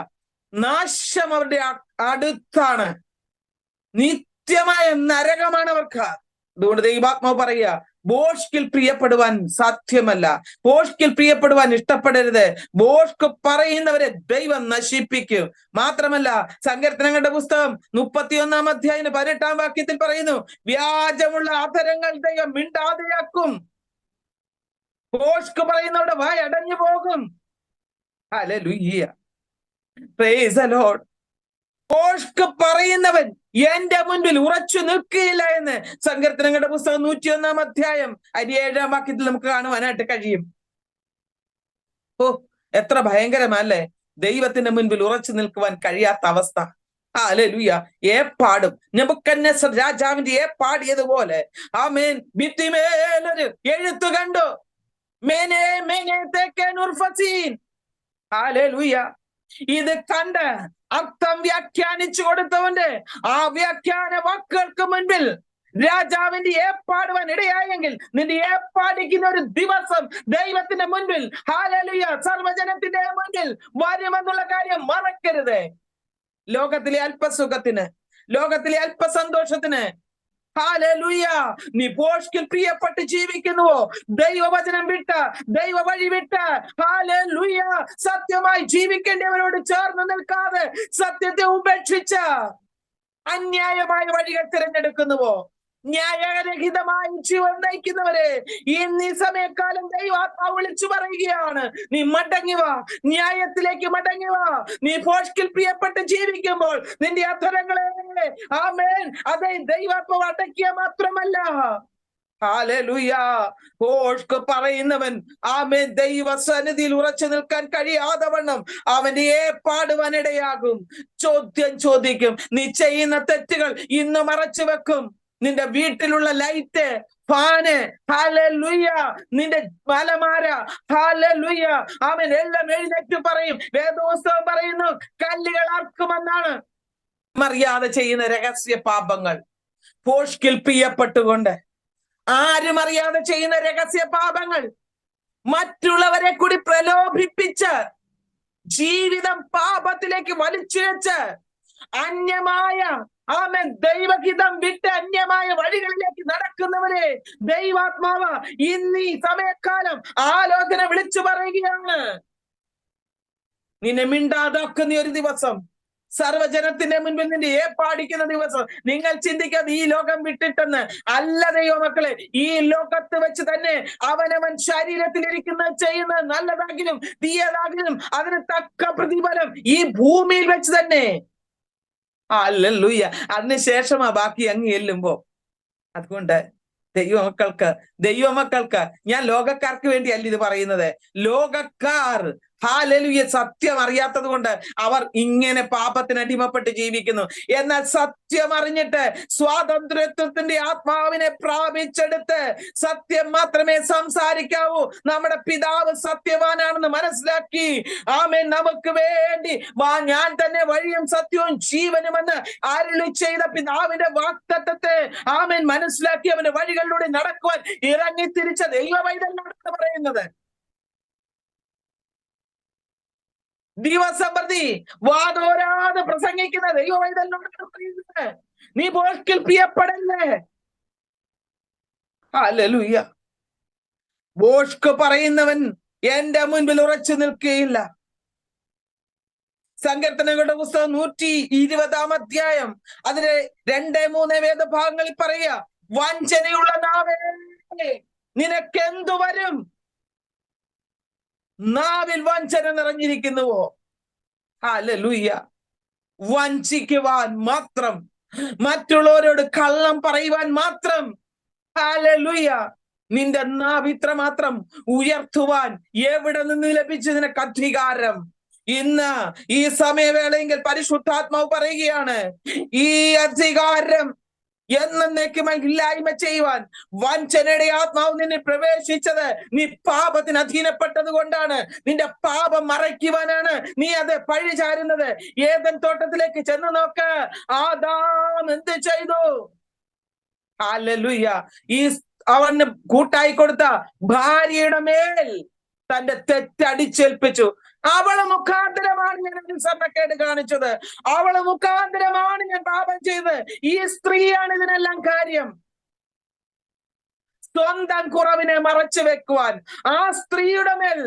നാശം അവരുടെ അടുത്താണ്, നിത്യമായ നരകമാണ് അവർക്ക്. അതുകൊണ്ട് ദൈവാത്മാവ് പറയാ, ഭോഷ്കിൽ പ്രിയപ്പെടുവാൻ സാധ്യമല്ല, ഭോഷ്കിൽ പ്രിയപ്പെടുവാൻ ഇഷ്ടപ്പെടരുത്. ഭോഷ്ക് പറയുന്നവരെ ദൈവം നശിപ്പിക്കും. മാത്രമല്ല, സങ്കീർത്തനങ്ങളുടെ പുസ്തകം 31-ാം അധ്യായം 18-ാം വാക്യത്തിൽ പറയുന്നു, വ്യാജമുള്ള അധരങ്ങൾ ദൈവം മിണ്ടാതെയാക്കും. ഭോഷ്ക് പറയുന്നവരുടെ വായ അടഞ്ഞു പോകും. ഹല്ലേലൂയ. Praise the lord. ഭോഷ്ക് പറയുന്നവൻ എന്റെ മുൻപിൽ ഉറച്ചു നിൽക്കുകയില്ല എന്ന് സങ്കീർത്തനങ്ങളുടെ പുസ്തകം 101-ാം അധ്യായം 7-ാം വാക്യത്തിൽ നമുക്ക് കാണുവാനായിട്ട് കഴിയും. ഓ, എത്ര ഭയങ്കരമല്ലേ ദൈവത്തിന്റെ മുൻപിൽ ഉറച്ചു നിൽക്കുവാൻ കഴിയാത്ത അവസ്ഥ. ഹല്ലേലൂയ. ഏപ്പാടും നെബൂഖദ്നേസർ രാജാവിന്റെ ഏപ്പാടിയതുപോലെ ആമേൻ ഭിത്തിമേലൊരു എഴുത്തു കണ്ടു, മേനെ മേനെ തെക്കൻ ഉർഫസീൻ. ഹല്ലേലൂയ. ഇത് കണ്ട് അർത്ഥം വ്യാഖ്യാനിച്ചു കൊടുത്തവന്റെ ആ വ്യാഖ്യാന വാക്കുകൾക്ക് മുൻപിൽ രാജാവിന്റെ ഏപ്പാടുവാൻ ഇടയായെങ്കിൽ നിന്റെ ഏപ്പാടിക്കുന്ന ഒരു ദിവസം ദൈവത്തിന്റെ മുൻപിൽ ഹല്ലേലൂയ സർവ്വജനത്തിന്റെ മുൻപിൽ വരുമെന്നുള്ള കാര്യം മറക്കരുത്. ലോകത്തിലെ അല്പസുഖത്തിന്, ലോകത്തിലെ അല്പസന്തോഷത്തിന് ഹല്ലേലൂയ നീ ഭോഷ്കിൽ പ്രിയപ്പെട്ട് ജീവിക്കുന്നുവോ? ദൈവവചനം വിട്ട്, ദൈവ വഴി വിട്ട് ഹല്ലേലൂയ സത്യമായി ജീവിക്കേണ്ടവരോട് ചേർന്ന് നിൽക്കാതെ സത്യത്തെ ഉപേക്ഷിച്ച് അന്യായമായ വഴികൾ തിരഞ്ഞെടുക്കുന്നുവോ? ന്യായരഹിതമായി ജീവൻ നയിക്കുന്നവരെ ഇന്ന് ഈ സമയക്കാലം ദൈവാത്മാവ് വിളിച്ചു പറയുകയാണ്, നീ മടങ്ങി വാ, ന്യായത്തിലേക്ക് മടങ്ങി വാ. നീ ഭോഷ്കിൽ പ്രിയപ്പെട്ട് ജീവിക്കുമ്പോൾ നിന്റെ അധരങ്ങളെ ആമേൻ അതെ ദൈവാത്മാവ് അടക്കിയ മാത്രമല്ല ഹല്ലേലൂയ ഭോഷ്ക് പറയുന്നവൻ ആമേൻ ദൈവസന്നിധിയിൽ ഉറച്ചു നിൽക്കാൻ കഴിയാതെ വണ്ണം അവന്റെ ഏപ്പാടുവാനിടയാകും. ചോദ്യം ചോദിക്കും, നീ ചെയ്യുന്ന തെറ്റുകൾ ഇന്ന് മറച്ചു വെക്കും. നിന്റെ വീട്ടിലുള്ള ലൈറ്റ്, ഫാന്, ഹല്ലേലൂയ നിന്റെ മലമാര, ഹല്ലേലൂയ ആമേൻ എല്ലാം എഴുന്നേറ്റ് പറയും. വേദപുസ്തകം പറയുന്നു കല്ലുകൾ ആർക്കുമെന്നാണ്. മറിയാതെ ചെയ്യുന്ന രഹസ്യ പാപങ്ങൾ ഭോഷ്കിൽ പ്രിയപ്പെട്ടുകൊണ്ട് ആരും അറിയാതെ ചെയ്യുന്ന രഹസ്യ പാപങ്ങൾ മറ്റുള്ളവരെ കൂടി പ്രലോഭിപ്പിച്ച് ജീവിതം പാപത്തിലേക്ക് വലിച്ചിഴച്ച് അന്യമായ ദൈവഹിതം വിട്ട് അന്യമായ വഴികളിലേക്ക് നടക്കുന്നവരെ ദൈവാത്മാവ് ഇന്ന് ഈ സമയക്കാലം ആലോചന വിളിച്ചു പറയുകയാണ്. നിന്നെ മിണ്ടാതാക്കുന്ന ഒരു ദിവസം, സർവജനത്തിന്റെ മുൻപിൽ നിന്റെ ഏപ്പാടിക്കുന്ന ദിവസം. നിങ്ങൾ ചിന്തിക്കാതെ ഈ ലോകം വിട്ടിട്ടെന്ന് അല്ല ദൈവമക്കളെ. ഈ ലോകത്ത് വെച്ച് തന്നെ അവനവൻ ശരീരത്തിലിരിക്കുന്ന ചെയ്യുന്നത് നല്ലതാകിലും തീയതാകിലും അതിന് തക്ക പ്രതിഫലം ഈ ഭൂമിയിൽ വെച്ച് തന്നെ. ഹല്ലേലൂയ. അതിനുശേഷമാ ബാക്കി അങ്ങ് ചെല്ലുമ്പോ. അതുകൊണ്ട് ദൈവമക്കൾക്ക് ഞാൻ ലോകക്കാർക്ക് വേണ്ടിയല്ല ഇത് പറയുന്നത്. ലോകക്കാർ ഹല്ലേലൂയ സത്യം അറിയാത്തത് കൊണ്ട് അവർ ഇങ്ങനെ പാപത്തിന് അടിമപ്പെട്ട് ജീവിക്കുന്നു. എന്നാൽ സത്യം അറിഞ്ഞിട്ട് സ്വാതന്ത്ര്യത്വത്തിന്റെ ആത്മാവിനെ പ്രാപിച്ചെടുത്ത് സത്യം മാത്രമേ സംസാരിക്കാവൂ. നമ്മുടെ പിതാവ് സത്യവാനാണെന്ന് മനസ്സിലാക്കി ആമേൻ നമുക്ക് വേണ്ടി ഞാൻ തന്നെ വഴിയും സത്യവും ജീവനുമെന്ന് അരുളി ചെയ്ത പിതാവിന്റെ വാഗ്ദത്തത്തെ ആമേൻ മനസ്സിലാക്കി അവന്റെ വഴികളിലൂടെ നടക്കുവാൻ ഇറങ്ങിത്തിരിച്ച ദൈവവൈതലിനോടാണ് പറയുന്നത്. ദിവസം പ്രതി വാതോരാതെ പ്രസംഗിക്കുന്ന ദൈവവൈതലിനോടാണ് പറയുന്നത്, നീ ബോഷ്കിൽ പ്രിയപ്പെടല്ലേ. ഹല്ലേലൂയ. ബോഷ്ക് പറയുന്നവൻ എന്റെ മുൻപിൽ ഉറച്ചു നിൽക്കുകയില്ല. സങ്കീർത്തനങ്ങളുടെ പുസ്തകം 120 അധ്യായം അതിലെ 2-3 വേദഭാഗങ്ങളിൽ പറയുക, വഞ്ചനയുള്ള നാവേ നിനക്കെന്തു വരും? നാവിൽ വഞ്ചന നിറഞ്ഞിരിക്കുന്നുവോ? ഹല്ലേലൂയ. വഞ്ചിക്കുവാൻ മാത്രം, മറ്റുള്ളവരോട് കള്ളം പറയുവാൻ മാത്രം. ഹല്ലേലൂയ. നിന്റെ നാവ് ഇത്ര മാത്രം ഉയർത്തുവാൻ എവിടെ നിന്ന് ലഭിച്ചു നിനക്ക് അധികാരം? ഇന്ന് ഈ സമയവേളയെങ്കിൽ പരിശുദ്ധാത്മാവ് പറയുകയാണ്, ഈ അധികാരം എന്നേക്കുമായി ഇല്ലായ്മ ചെയ്യുവാൻ വഞ്ചനയുടെ ആത്മാവ് നിന്നെ പ്രവേശിച്ചത് നീ പാപത്തിന് അധീനപ്പെട്ടത് കൊണ്ടാണ്. നിന്റെ പാപം മറയ്ക്കുവാനാണ് നീ അത് പഴിചാരുന്നത്. ഏദൻ തോട്ടത്തിലേക്ക് ചെന്ന് നോക്ക്, ആദാം എന്ത് ചെയ്തു? ഹല്ലേലൂയ. ഈ അവന് കൂട്ടായി കൊടുത്ത ഭാര്യയുടെ മേൽ തന്റെ തെറ്റടിച്ചേൽപ്പിച്ചു. അവള് മുഖാന്തരമാണ് ഞാൻ അനുസരണക്കേട് കാണിച്ചത്, അവള് മുഖാന്തരമാണ് ഞാൻ പാപം ചെയ്തത്. ഈ സ്ത്രീയാണ് ഇതിനെല്ലാം കാര്യം. സ്വന്തം കുറവിനെ മറച്ചു വെക്കുവാൻ ആ സ്ത്രീയുടെ മേൽ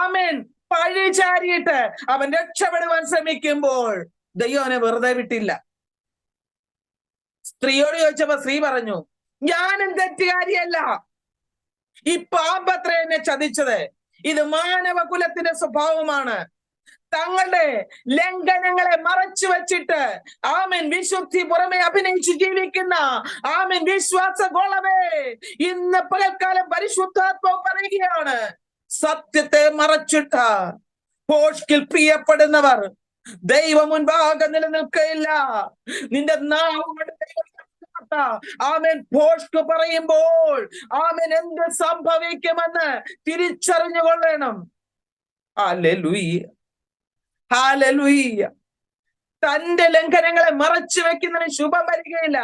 ആമേൻ പഴിചാരിയിട്ട് അവൻ രക്ഷപ്പെടുവാൻ ശ്രമിക്കുമ്പോൾ ദൈവം അവനെ വെറുതെ വിട്ടില്ല. സ്ത്രീയോട് ചോദിച്ചപ്പോ സ്ത്രീ പറഞ്ഞു, ഞാനും തെറ്റുകാരിയല്ല, ഈ പാപത്ര എന്നെ ചതിച്ചത്. ഇത് മാനവകുലത്തിന്റെ സ്വഭാവമാണ്. തങ്ങളുടെ ലംഘനങ്ങളെ മറച്ചു വെച്ചിട്ട് ആമേൻ വിശുദ്ധി പുറമെ അഭിനയിച്ചു ജീവിക്കുന്ന ആമേൻ വിശ്വാസഗോളമേ, ഇന്ന് പകൽക്കാലം പരിശുദ്ധാത്മാവ് പറയുകയാണ്, സത്യത്തെ മറച്ചിട്ട് ഭോഷ്കിൽ പ്രിയപ്പെടുന്നവർ ദൈവം മുൻപാകെ നിലനിൽക്കയില്ല. നിന്റെ നാവുകൊണ്ട് ആമേൻ ഭോഷ്ക് പറയുമ്പോൾ ആമേൻ എന്ത് സംഭവിക്കുമെന്ന് തിരിച്ചറിഞ്ഞുകൊള്ളണം. ഹല്ലേലൂയ. ഹല്ലേലൂയ. തന്റെ ലംഘനങ്ങളെ മറച്ചു വെക്കുന്നതിന് ശുഭം വരികയില്ല.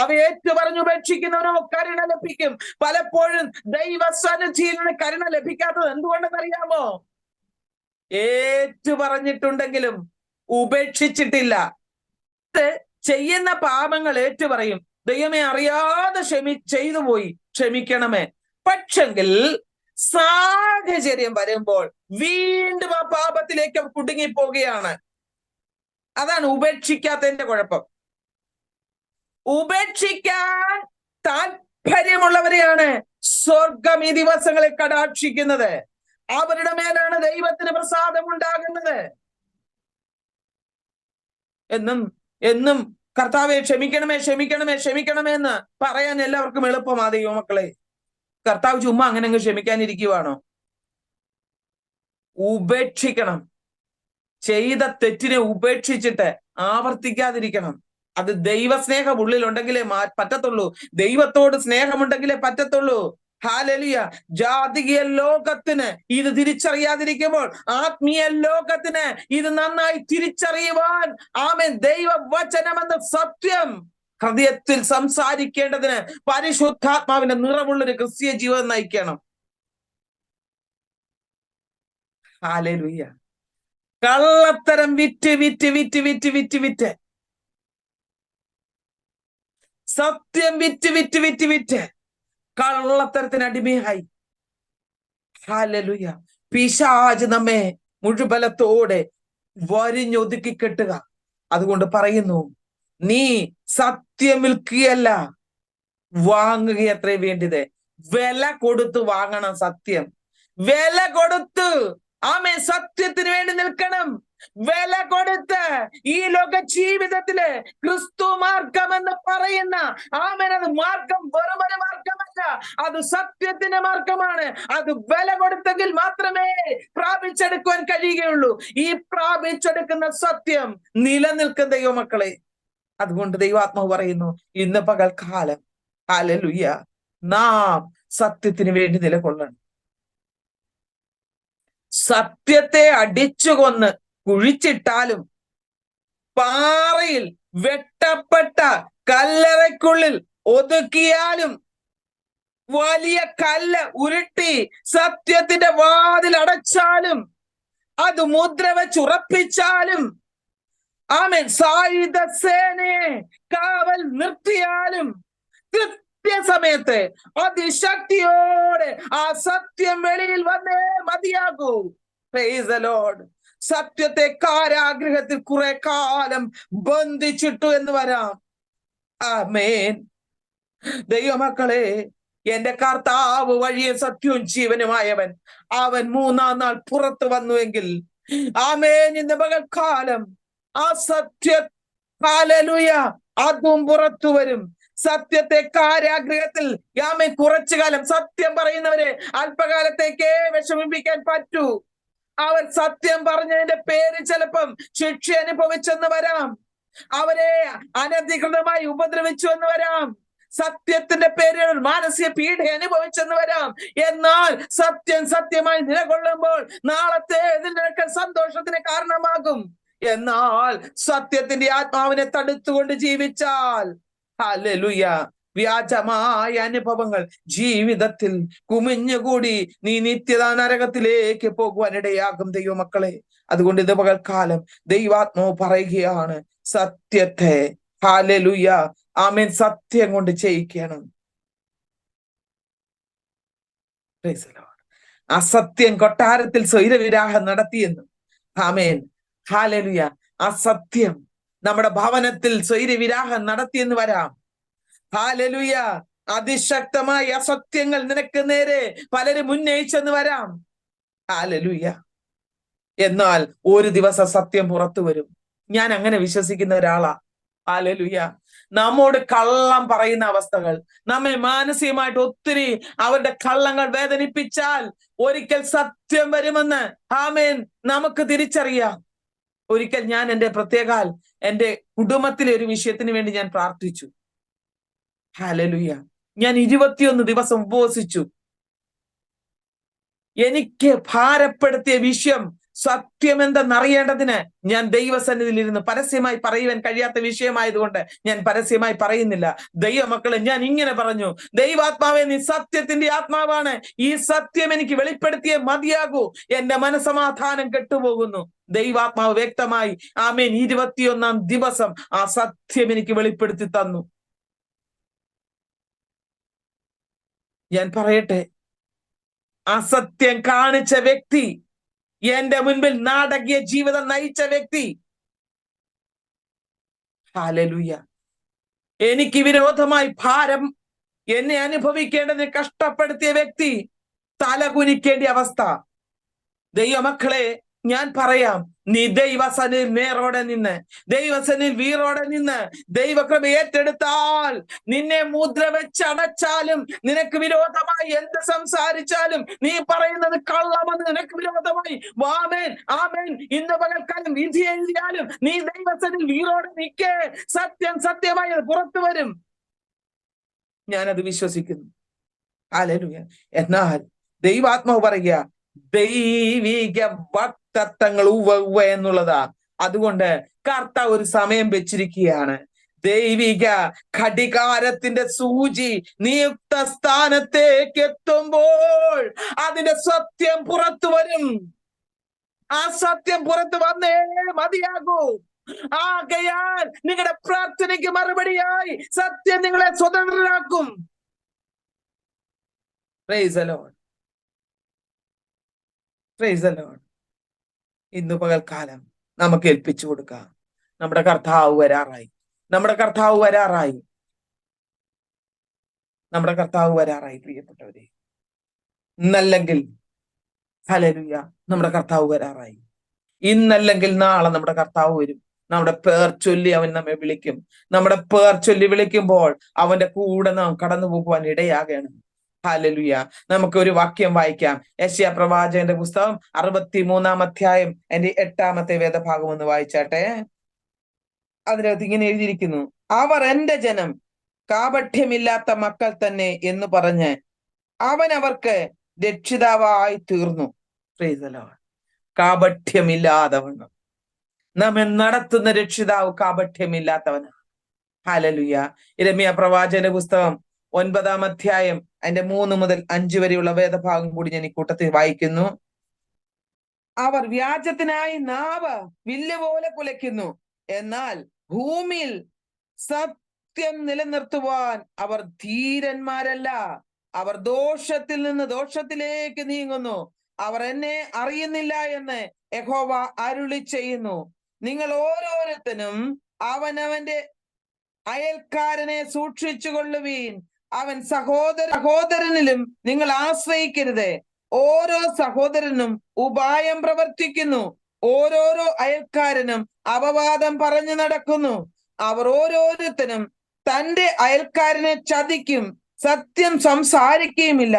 അവ ഏറ്റുപറഞ്ഞുപേക്ഷിക്കുന്നവനോ കരുണ ലഭിക്കും. പലപ്പോഴും ദൈവസന്നിധിയിൽ നിന്ന് കരുണ ലഭിക്കാത്തത് എന്തുകൊണ്ടെന്നറിയാമോ? ഏറ്റുപറഞ്ഞിട്ടുണ്ടെങ്കിലും ഉപേക്ഷിച്ചിട്ടില്ല. ചെയ്യുന്ന പാപങ്ങൾ ഏറ്റുപറയും, ദൈവമേ അറിയാതെ ചെയ്തു പോയി, ക്ഷമിക്കണമേ. പക്ഷെങ്കിൽ സാഹചര്യം വരുമ്പോൾ വീണ്ടും ആ പാപത്തിലേക്ക് കുടുങ്ങിപ്പോവുകയാണ്. അതാണ് ഉപേക്ഷിക്കാത്തതിന്റെ കുഴപ്പം. ഉപേക്ഷിക്കാൻ താല്പര്യമുള്ളവരെയാണ് സ്വർഗം ഈ ദിവസങ്ങളെ കടാക്ഷിക്കുന്നത്. അവരുടെ മേലാണ് ദൈവത്തിന് പ്രസാദം ഉണ്ടാകുന്നത്. എന്നും കർത്താവെ ക്ഷമിക്കണമേ ക്ഷമിക്കണമേ ക്ഷമിക്കണമേ എന്ന് പറയാൻ എല്ലാവർക്കും എളുപ്പമാ ദൈവമക്കളെ. കർത്താവ് ചുമ്മാ അങ്ങനെ അങ്ങ് ക്ഷമിക്കാനിരിക്കുവാണോ? ഉപേക്ഷിക്കണം. ചെയ്ത തെറ്റിനെ ഉപേക്ഷിച്ചിട്ട് ആവർത്തിക്കാതിരിക്കണം. അത് ദൈവസ്നേഹം ഉള്ളിലുണ്ടെങ്കിലേ പറ്റത്തുള്ളൂ. ദൈവത്തോട് സ്നേഹമുണ്ടെങ്കിലേ പറ്റത്തുള്ളൂ. ഹല്ലേലൂയ. ജാതികീയ ലോകത്തിന് ഇത് തിരിച്ചറിയാതിരിക്കുമ്പോൾ ആത്മീയ ലോകത്തിന് ഇത് നന്നായി തിരിച്ചറിയുവാൻ ആമേൻ ദൈവവചനമെന്ന സത്യം ഹൃദയത്തിൽ സംസാരിക്കേണ്ടതിന് പരിശുദ്ധാത്മാവിന്റെ നിറവുള്ളൊരു ക്രിസ്തീയ ജീവിതം നയിക്കണം. ഹല്ലേലൂയ. കള്ളത്തരം വിറ്റ് വിറ്റ് വിറ്റ് വിറ്റ് വിറ്റ് വിറ്റ്, സത്യം വിറ്റ് വിറ്റ് വിറ്റ് വിറ്റ് കള്ളത്തരത്തിന് അടിമയായി. ഹല്ലേലൂയ. പിശാച് നമ്മെ മുഴുബലത്തോടെ വരിഞ്ഞൊതുക്കി കെട്ടുക. അതുകൊണ്ട് പറയുന്നു, നീ സത്യം വിൽക്കുകയല്ല, വാങ്ങുകയത്രേ വേണ്ടത്. വില കൊടുത്ത് വാങ്ങണം സത്യം. വില കൊടുത്ത് ആമേൻ സത്യത്തിന് വേണ്ടി നിൽക്കണം. വില കൊടുത്ത് ഈ ലോക ജീവിതത്തില് ക്രിസ്തു മാർഗം എന്ന് പറയുന്ന ആമേൻ, അത് മാർഗം വെറുമൊരു മാർഗമല്ല, അത് സത്യത്തിന്റെ മാർഗമാണ്. അത് വില കൊടുത്തെങ്കിൽ മാത്രമേ പ്രാപിച്ചെടുക്കുവാൻ കഴിയുകയുള്ളൂ. ഈ പ്രാപിച്ചെടുക്കുന്ന സത്യം നിലനിൽക്കുന്ന ദൈവമക്കളെ. അതുകൊണ്ട് ദൈവാത്മാവ് പറയുന്നു, ഇന്ന് പകൽക്കാലം ഹല്ലേലൂയ നാം സത്യത്തിന് വേണ്ടി നിലകൊള്ളണം. സത്യത്തെ അടിച്ചുകൊന്ന് കുഴിച്ചിട്ടാലും പാറയിൽ വെട്ടപ്പെട്ട കല്ലറയ്ക്കുള്ളിൽ ഒതുക്കിയാലും വലിയ കല്ല് ഉരുട്ടി സത്യത്തിന്റെ വാതിൽ അടച്ചാലും അത് മുദ്ര വെച്ചുറപ്പിച്ചാലും ആമേൻ സായുധ സേനയെ കാവൽ നിർത്തിയാലും കൃത്യസമയത്ത് അതിശക്തിയോടെ ആ സത്യം വെളിയിൽ വന്നേ മതിയാകൂ. Price the Lord. സത്യത്തെ കാരാഗ്രഹത്തിൽ കുറെ കാലം ബന്ധിച്ചിട്ടു എന്ന് വരാം. ആമേൻ. ദൈവമക്കളെ, എന്റെ കർത്താവ് വഴിയും സത്യവും ജീവനുമായവൻ, അവൻ മൂന്നാം നാൾ പുറത്തു വന്നുവെങ്കിൽ ആമേൻ, ഇന്ന് പകൽക്കാലം ആ സത്യ ഹല്ലേലൂയ അതും പുറത്തു വരും. സത്യത്തെ കാരാഗ്രഹത്തിൽ ആമേൻ കുറച്ചു കാലം സത്യം പറയുന്നവരെ അല്പകാലത്തേക്കേ വിഷമിപ്പിക്കാൻ പറ്റൂ. അവർ സത്യം പറഞ്ഞതിന്റെ പേര് ചിലപ്പം ശിക്ഷ അനുഭവിച്ചെന്ന് വരാം, അവരെ അനധികൃതമായി ഉപദ്രവിച്ചു എന്ന് വരാം, സത്യത്തിന്റെ പേരിൽ മാനസിക പീഡ അനുഭവിച്ചെന്ന് വരാം. എന്നാൽ സത്യം സത്യമായി നിലകൊള്ളുമ്പോൾ നാളത്തെ ഇതിനൊക്കെ സന്തോഷത്തിന് കാരണമാകും. എന്നാൽ സത്യത്തിന്റെ ആത്മാവിനെ തടുത്തുകൊണ്ട് ജീവിച്ചാൽ ഹല്ലേലൂയ വ്യാജമായ അനുഭവങ്ങൾ ജീവിതത്തിൽ കുമിഞ്ഞുകൂടി നീ നിത്യത നരകത്തിലേക്ക് പോകുവാനിടയാകും ദൈവമക്കളെ. അതുകൊണ്ട് ഇത് പകൽക്കാലം ദൈവാത്മാവ് പറയുകയാണ്, സത്യത്തെ ഹല്ലേലൂയ ആമേൻ സത്യം കൊണ്ട് ചെയ്യിക്കണം. അസത്യം കൊട്ടാരത്തിൽ സ്വൈരവിരാഹം നടത്തിയെന്ന് ആമേൻ ഹല്ലേലൂയ. അസത്യം നമ്മുടെ ഭവനത്തിൽ സ്വൈരവിരാഹം നടത്തിയെന്ന് വരാം. ഹല്ലേലൂയ. അതിശക്തമായ അസത്യങ്ങൾ നിനക്ക് നേരെ പലരും ഉന്നയിച്ചെന്ന് വരാം. ഹല്ലേലൂയ. എന്നാൽ ഒരു ദിവസം സത്യം പുറത്തു വരും. ഞാൻ അങ്ങനെ വിശ്വസിക്കുന്ന ഒരാളാ. ഹല്ലേലൂയ. നമ്മോട് കള്ളം പറയുന്ന അവസ്ഥകൾ, നമ്മെ മാനസികമായിട്ട് ഒത്തിരി അവരുടെ കള്ളങ്ങൾ വേദനിപ്പിച്ചാൽ ഒരിക്കൽ സത്യം വരുമെന്ന് ആമേൻ നമുക്ക് തിരിച്ചറിയാം. ഒരിക്കൽ ഞാൻ എന്റെ കുടുംബത്തിലെ ഒരു വിഷയത്തിന് വേണ്ടി ഞാൻ പ്രാർത്ഥിച്ചു. ഹല്ലേലൂയ. ഞാൻ 21 ദിവസം ഉപവസിച്ചു. എനിക്ക് ഭാരപ്പെടുത്തിയ വിഷയം സത്യം എന്തെന്നറിയേണ്ടതിന് ഞാൻ ദൈവസന്നിധിയിൽ ഇരുന്ന് പരസ്യമായി പറയുവാൻ കഴിയാത്ത വിഷയമായതുകൊണ്ട് ഞാൻ പരസ്യമായി പറയുന്നില്ല. ദൈവമക്കളെ, ഞാൻ ഇങ്ങനെ പറഞ്ഞു, ദൈവാത്മാവേ, നീ സത്യത്തിന്റെ ആത്മാവാണ്, ഈ സത്യം എനിക്ക് വെളിപ്പെടുത്തിയേ മതിയാകൂ, എന്റെ മനസമാധാനം കെട്ടുപോകുന്നു. ദൈവാത്മാവ് വ്യക്തമായി ആമേൻ 21 ദിവസം ആ സത്യം എനിക്ക് വെളിപ്പെടുത്തി തന്നു. ഞാൻ പറയട്ടെ, അസത്യം കാണിച്ച വ്യക്തി, എന്റെ മുൻപിൽ നാടകീയ ജീവിതം നയിച്ച വ്യക്തി, ഹല്ലേലൂയ, എനിക്ക് വിരോധമായി ഭാരം എന്നെ അനുഭവിക്കേണ്ടതിന് കഷ്ടപ്പെടുത്തിയ വ്യക്തി തലകുനിക്കേണ്ട അവസ്ഥ. ദൈവമക്കളെ, ഞാൻ പറയാം, നീ ദൈവസന്നിധിയിൽ നേരോടെ നിന്ന്, ദൈവസന്നിധിയിൽ വീറോടെ നിന്ന് ദൈവകൃപ ഏറ്റെടുത്താൽ നിന്നെ മുദ്ര വെച്ചടച്ചാലും, നിനക്ക് വിരോധമായി എന്ത് സംസാരിച്ചാലും, നീ പറയുന്നത് കള്ളമെന്ന് നിനക്ക് വിരോധമായി ആമേൻ ആമേൻ ഇന്ന് പകൽക്കാലം വിധി എഴുതിയാലും നീ ദൈവസന്നിധിയിൽ വീറോടെ നിൽക്കേ, സത്യം സത്യമായി പുറത്തു വരും. ഞാനത് വിശ്വസിക്കുന്നു. ഹല്ലേലൂയ. എന്നാൽ ദൈവാത്മാവ് പറയുക, ദൈവിക വാഗ്ദത്തങ്ങൾ ഉവ്വ എന്നുള്ളതാ. അതുകൊണ്ട് കർത്താവ് ഒരു സമയം വെച്ചിരിക്കുകയാണ്. ദൈവിക ഘടികാരത്തിന്റെ സൂചി നിയുക്ത സ്ഥാനത്തേക്ക് എത്തുമ്പോൾ അതിന്റെ സത്യം പുറത്തു വരും. ആ സത്യം പുറത്തു വന്നേ മതിയാകൂ. ആകയാൽ നിങ്ങളുടെ പ്രാർത്ഥനയ്ക്ക് മറുപടിയായി സത്യം നിങ്ങളെ സ്വതന്ത്രരാക്കും. Praise the lord, praise the lord. ഇന്ന് പകൽക്കാലം നമുക്ക് ഏൽപ്പിച്ചു കൊടുക്കാം. നമ്മുടെ കർത്താവ് വരാറായി, നമ്മുടെ കർത്താവ് വരാറായി, നമ്മുടെ കർത്താവ് വരാറായി. പ്രിയപ്പെട്ടവരെ, ഇന്നല്ലെങ്കിൽ ഹല്ലേലൂയ, നമ്മുടെ കർത്താവ് വരാറായി. ഇന്നല്ലെങ്കിൽ നാളെ നമ്മുടെ കർത്താവ് വരും. നമ്മുടെ പേർ ചൊല്ലി അവൻ നമ്മെ വിളിക്കും. നമ്മുടെ പേർ ചൊല്ലി വിളിക്കുമ്പോൾ അവന്റെ കൂടെ നാം കടന്നു പോകുവാൻ ഇടയാകണം. ഹല്ലേലൂയ. നമുക്ക് ഒരു വാക്യം വായിക്കാം. യെശയ്യാ പ്രവാചകന്റെ പുസ്തകം 63-ാം അധ്യായം അതിന്റെ 8-ാമത്തെ വേദഭാഗം ഒന്ന് വായിച്ചാട്ടെ. അതിനകത്ത് ഇങ്ങനെ എഴുതിയിരിക്കുന്നു: അവർ എന്റെ ജനം, കാപഠ്യമില്ലാത്ത മക്കൾ തന്നെ എന്ന് പറഞ്ഞ് അവൻ അവർക്ക് രക്ഷിതാവായി തീർന്നു. Price the Lord. കാപഠ്യമില്ലാത്തവണ്ണം നമ്മെ നടത്തുന്ന രക്ഷിതാവ് കാപഠ്യമില്ലാത്തവനാണ്. ഹല്ലേലൂയ. യിരെമ്യാ പ്രവാചകന്റെ പുസ്തകം 9-ാം അധ്യായം അതിന്റെ 3 മുതൽ 5 വരെയുള്ള വേദഭാഗം കൂടി ഞാൻ ഈ കൂട്ടത്തിൽ വായിക്കുന്നു. അവർ വ്യാജത്തിനായി നാവ് വില്ല് പോലെ കുലയ്ക്കുന്നു, എന്നാൽ ഭൂമിയിൽ സത്യം നിലനിർത്തുവാൻ അവർ ധീരന്മാരല്ല. അവർ ദോഷത്തിൽ നിന്ന് ദോഷത്തിലേക്ക് നീങ്ങുന്നു. അവർ എന്നെ അറിയുന്നില്ല എന്ന് യഹോവ അരുളി ചെയ്യുന്നു. നിങ്ങൾ ഓരോരുത്തനും അവനവന്റെ അയൽക്കാരനെ സൂക്ഷിച്ചു കൊള്ളുവീൻ. അവൻ സഹോദരനിലും നിങ്ങൾ ആശ്രയിക്കരുത്. ഓരോ സഹോദരനും ഉപായം പ്രവർത്തിക്കുന്നു, ഓരോരോ അയൽക്കാരനും അപവാദം പറഞ്ഞു നടക്കുന്നു. അവർ ഓരോരുത്തരും തന്റെ അയൽക്കാരനെ ചതിക്കും, സത്യം സംസാരിക്കുകയുമില്ല.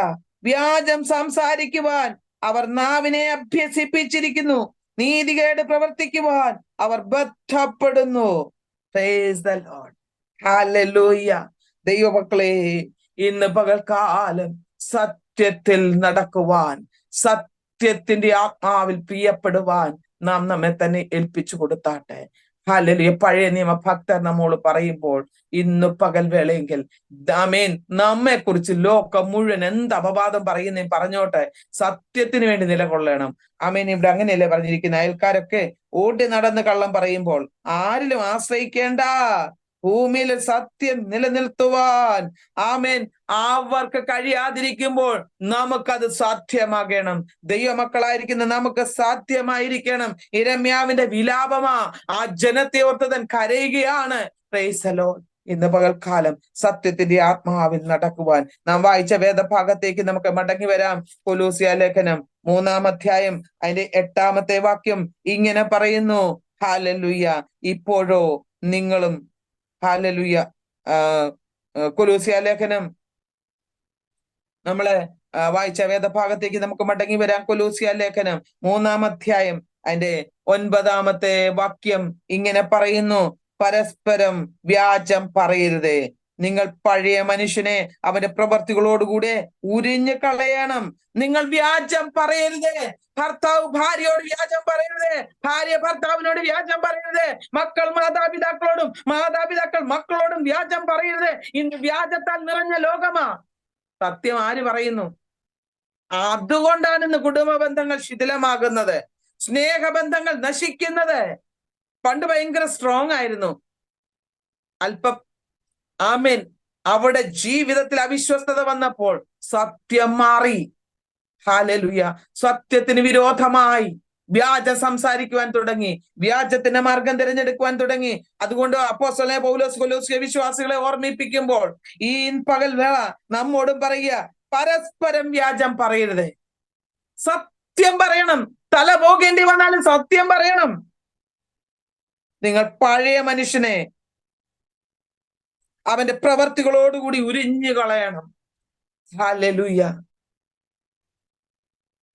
വ്യാജം സംസാരിക്കുവാൻ അവർ നാവിനെ അഭ്യസിപ്പിച്ചിരിക്കുന്നു, നീതികേട് പ്രവർത്തിക്കുവാൻ അവർ ബദ്ധപ്പെടുന്നു. Praise the lord. ഹല്ലേലൂയ. ദൈവമക്കളെ, ഇന്ന് പകൽക്കാലം സത്യത്തിൽ നടക്കുവാൻ, സത്യത്തിന്റെ ആത്മാവിൽ പ്രിയപ്പെടുവാൻ നാം നമ്മെ തന്നെ ഏൽപ്പിച്ചു കൊടുത്താട്ടെ. ഹല്ലേലൂയ. പഴയ നിയമ ഭക്തർ നമ്മോട് പറയുമ്പോൾ ഇന്ന് പകൽ വേളയെങ്കിൽ ആമേൻ, നമ്മെ കുറിച്ച് ലോകം മുഴുവൻ എന്ത് അപവാദം പറയുന്നേ പറഞ്ഞോട്ടെ, സത്യത്തിന് വേണ്ടി നിലകൊള്ളണം. ആമേൻ. ഇവിടെ അങ്ങനെയല്ലേ പറഞ്ഞിരിക്കുന്ന, അയൽക്കാരൊക്കെ ഓടി നടന്ന് കള്ളം പറയുമ്പോൾ ആരിലും ആശ്രയിക്കേണ്ട, ഭൂമിയിൽ സത്യം നിലനിർത്തുവാൻ ആമേൻ അവർക്ക് കഴിയാതിരിക്കുമ്പോൾ നമുക്കത് സാധ്യമാകണം. ദൈവമക്കളായിരിക്കുന്ന നമുക്ക് സാധ്യമായിരിക്കണം. യിരെമ്യാവിന്റെ വിലാപമാ, ആ ജനത്തെ ഓർത്ത് താൻ കരയുകയാണ്. Price the lord. ഇന്ന് പകൽക്കാലം സത്യത്തിന്റെ ആത്മാവിൽ നടക്കുവാൻ നാം വായിച്ച വേദഭാഗത്തേക്ക് നമുക്ക് മടങ്ങി വരാം. കൊലോസ്യ ലേഖനം 3-ാം അധ്യായം അതിന്റെ 8-ാമത്തെ വാക്യം ഇങ്ങനെ പറയുന്നു. ഹല്ലേലൂയ. ഇപ്പോഴോ നിങ്ങളും, ഹല്ലേലൂയ, കൊലോസ്യ ലേഖനം നമ്മള് വായിച്ച വേദഭാഗത്തേക്ക് നമുക്ക് മടങ്ങി വരാം. കൊലോസ്യ ലേഖനം 3-ാം അധ്യായം അതിന്റെ 9-ാമത്തെ വാക്യം ഇങ്ങനെ പറയുന്നു: പരസ്പരം വ്യാജം പറയരുതേ. നിങ്ങൾ പഴയ മനുഷ്യനെ അവന്റെ പ്രവർത്തികളോടുകൂടെ ഉരിഞ്ഞു കളയണം. നിങ്ങൾ വ്യാജം പറയരുത്. ഭർത്താവ് ഭാര്യയോട് വ്യാജം പറയരുത്, ഭാര്യ ഭർത്താവിനോട് വ്യാജം പറയരുത്, മക്കൾ മാതാപിതാക്കളോടും മാതാപിതാക്കൾ മക്കളോടും വ്യാജം പറയരുത്. ഇന്ന് വ്യാജത്താൽ നിറഞ്ഞ ലോകമാ. സത്യം ആര് പറയുന്നു? അതുകൊണ്ടാണ് ഇന്ന് കുടുംബ ബന്ധങ്ങൾ ശിഥിലമാകുന്നത്, സ്നേഹബന്ധങ്ങൾ നശിക്കുന്നത്. പണ്ട് ഭയങ്കര സ്ട്രോങ് ആയിരുന്നു, അല്പം ആമേൻ അവിടെ ജീവിതത്തിൽ അവിശ്വസ്തത വന്നപ്പോൾ സത്യം മാറി. ഹല്ലേലൂയ. സത്യത്തിന് വിരോധമായി വ്യാജം സംസാരിക്കുവാൻ തുടങ്ങി, വ്യാജത്തിന്റെ മാർഗം തിരഞ്ഞെടുക്കുവാൻ തുടങ്ങി. അതുകൊണ്ട് അപ്പോസ്തലനായ പൗലോസ് കൊലോസ്യ വിശ്വാസികളെ ഓർമ്മിപ്പിക്കുമ്പോൾ ഈ പകൽ വേള നമ്മോടും പറയുക, പരസ്പരം വ്യാജം പറയരുത്. സത്യം പറയണം. തല പോകേണ്ടി വന്നാലും സത്യം പറയണം. നിങ്ങൾ പഴയ മനുഷ്യനെ അവന്റെ പ്രവർത്തികളോടുകൂടി ഉരിഞ്ഞു കളയണം. ഹല്ലേലൂയ.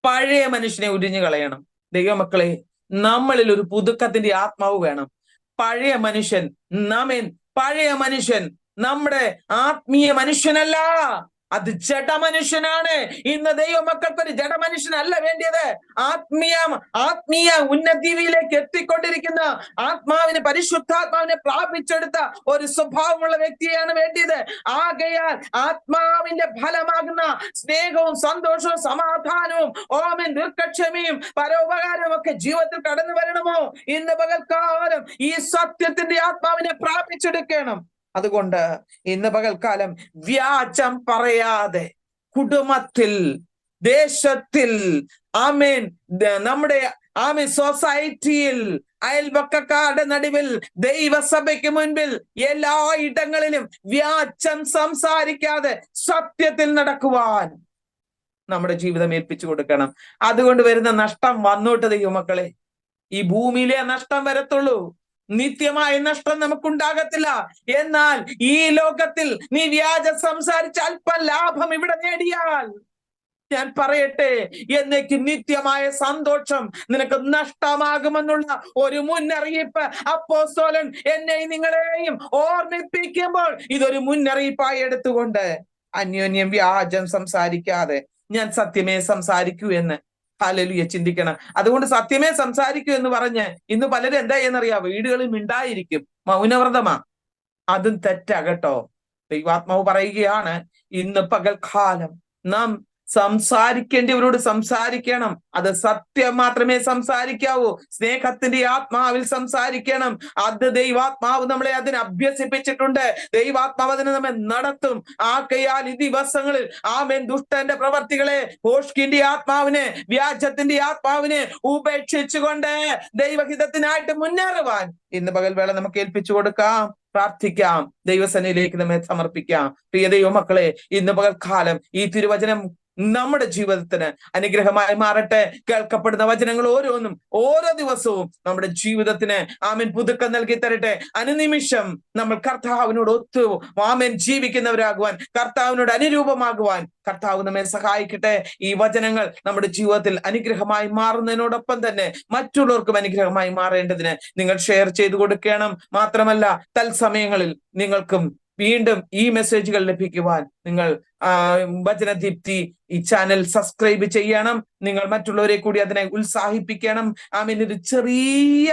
പഴയ മനുഷ്യനെ ഉരിഞ്ഞു കളയണം. ദൈവമക്കളെ, നമ്മളിൽ ഒരു പുതുക്കത്തിന്റെ ആത്മാവ് വേണം. പഴയ മനുഷ്യൻ പഴയ മനുഷ്യൻ നമ്മുടെ ആത്മീയ മനുഷ്യനല്ല. അത് ജഡമനുഷ്യനാണ്. ഇന്ന് ദൈവമക്കൾക്ക് ഒരു ജഡമനുഷ്യനല്ല വേണ്ടിയത്. ആത്മീയ ഉന്നതിയിലേക്ക് എത്തിക്കൊണ്ടിരിക്കുന്ന ആത്മാവിന്, പരിശുദ്ധാത്മാവിനെ പ്രാപിച്ചെടുത്ത ഒരു സ്വഭാവമുള്ള വ്യക്തിയാണ് വേണ്ടിയത്. ആകയാൽ ആത്മാവിന്റെ ഫലമാകുന്ന സ്നേഹവും സന്തോഷവും സമാധാനവും ഓമൻ ദീർഘക്ഷമയും പരോപകാരവും ഒക്കെ ജീവിതത്തിൽ കടന്നു വരണമോ? ഇന്ന് പകൽക്കാലം ഈ സത്യത്തിന്റെ ആത്മാവിനെ പ്രാപിച്ചെടുക്കണം. അതുകൊണ്ട് ഇന്ന് പകൽക്കാലം വ്യാജം പറയാതെ കുടുംബത്തിൽ, ദേശത്തിൽ, ആമേൻ, നമ്മുടെ സൊസൈറ്റിയിൽ, അയൽപക്കക്കാരുടെ നടുവിൽ, ദൈവസഭയ്ക്ക് മുൻപിൽ, എല്ലാ ഇടങ്ങളിലും വ്യാജം സംസാരിക്കാതെ സത്യത്തിൽ നടക്കുവാൻ നമ്മുടെ ജീവിതം ഏൽപ്പിച്ചു കൊടുക്കണം. അതുകൊണ്ട് വരുന്ന നഷ്ടം വന്നോട്ട് ദൈവമക്കളെ. ഈ ഭൂമിയിലെ നഷ്ടം വരത്തുള്ളൂ, നിത്യമായ നഷ്ടം നമുക്കുണ്ടാകത്തില്ല. എന്നാൽ ഈ ലോകത്തിൽ നീ വ്യാജം സംസാരിച്ച് അല്പം ലാഭം ഇവിടെ നേടിയാൽ, ഞാൻ പറയട്ടെ, എന്നേക്ക് നിത്യമായ സന്തോഷം നിനക്ക് നഷ്ടമാകുമെന്നുള്ള ഒരു മുന്നറിയിപ്പ് അപ്പോസ്തലൻ എന്നെയും നിങ്ങളെയും ഓർമ്മിപ്പിക്കുമ്പോൾ ഇതൊരു മുന്നറിയിപ്പായി എടുത്തുകൊണ്ട് അന്യോന്യം വ്യാജം സംസാരിക്കാതെ ഞാൻ സത്യമേ സംസാരിക്കൂ എന്ന് ഹല്ലേലൂയ ചിന്തിക്കണം. അതുകൊണ്ട് സത്യമേ സംസാരിക്കൂ എന്ന് പറഞ്ഞ് ഇന്ന് പലരും എന്താ എന്നറിയാം, വീടുകളിൽ മിണ്ടായിരിക്കും, മൗനവ്രതമാ. അതും തെറ്റാകട്ടോ. ദൈവാത്മാവ് പറയുകയാണ്, ഇന്ന് പകൽക്കാലം നാം സംസാരിക്കേണ്ടവരോട് സംസാരിക്കണം. അത് സത്യം മാത്രമേ സംസാരിക്കാവൂ. സ്നേഹത്തിന്റെ ആത്മാവിൽ സംസാരിക്കണം. അത് ദൈവാത്മാവ് നമ്മളെ അതിന് അഭ്യസിപ്പിച്ചിട്ടുണ്ട്. ദൈവാത്മാവ് അതിന് നമ്മെ നടത്തും. ആകയാൽ ഈ ദിവസങ്ങളിൽ ആമേൻ ദുഷ്ടന്റെ പ്രവർത്തികളെ, ഭോഷ്കിന്റെ ആത്മാവിനെ, വ്യാജത്തിന്റെ ആത്മാവിനെ ഉപേക്ഷിച്ചുകൊണ്ട് ദൈവഹിതത്തിനായിട്ട് മുന്നേറുവാൻ ഇന്ന് പകൽവേള നമുക്ക് ഏൽപ്പിച്ചു കൊടുക്കാം. പ്രാർത്ഥിക്കാം, ദൈവസന്നിധിയിലേക്ക് നമ്മെ സമർപ്പിക്കാം. പ്രിയ ദൈവമക്കളെ, ഇന്ന് പകൽക്കാലം ഈ തിരുവചനം നമ്മുടെ ജീവിതത്തിന് അനുഗ്രഹമായി മാറട്ടെ. കേൾക്കപ്പെടുന്ന വചനങ്ങൾ ഓരോന്നും ഓരോ ദിവസവും നമ്മുടെ ജീവിതത്തിന് ആമേൻ പുതുക്കം നൽകി തരട്ടെ. അനുനിമിഷം നമ്മൾ കർത്താവിനോട് ഒത്തു ആമേൻ ജീവിക്കുന്നവരാകുവാൻ, കർത്താവിനോട് അനുരൂപമാകുവാൻ കർത്താവ് നമ്മെ സഹായിക്കട്ടെ. ഈ വചനങ്ങൾ നമ്മുടെ ജീവിതത്തിൽ അനുഗ്രഹമായി മാറുന്നതിനോടൊപ്പം തന്നെ മറ്റുള്ളവർക്കും അനുഗ്രഹമായി മാറേണ്ടതിന് നിങ്ങൾ ഷെയർ ചെയ്തു കൊടുക്കണം. മാത്രമല്ല, തത്സമയങ്ങളിൽ നിങ്ങൾക്കും വീണ്ടും ഈ മെസ്സേജുകൾ ലഭിക്കുവാൻ നിങ്ങൾ വചനദീപ്തി ഈ ചാനൽ സബ്സ്ക്രൈബ് ചെയ്യണം. നിങ്ങൾ മറ്റുള്ളവരെ കൂടി അതിനെ ഉത്സാഹിപ്പിക്കണം. ആമേൻ, ഇതൊരു ചെറിയ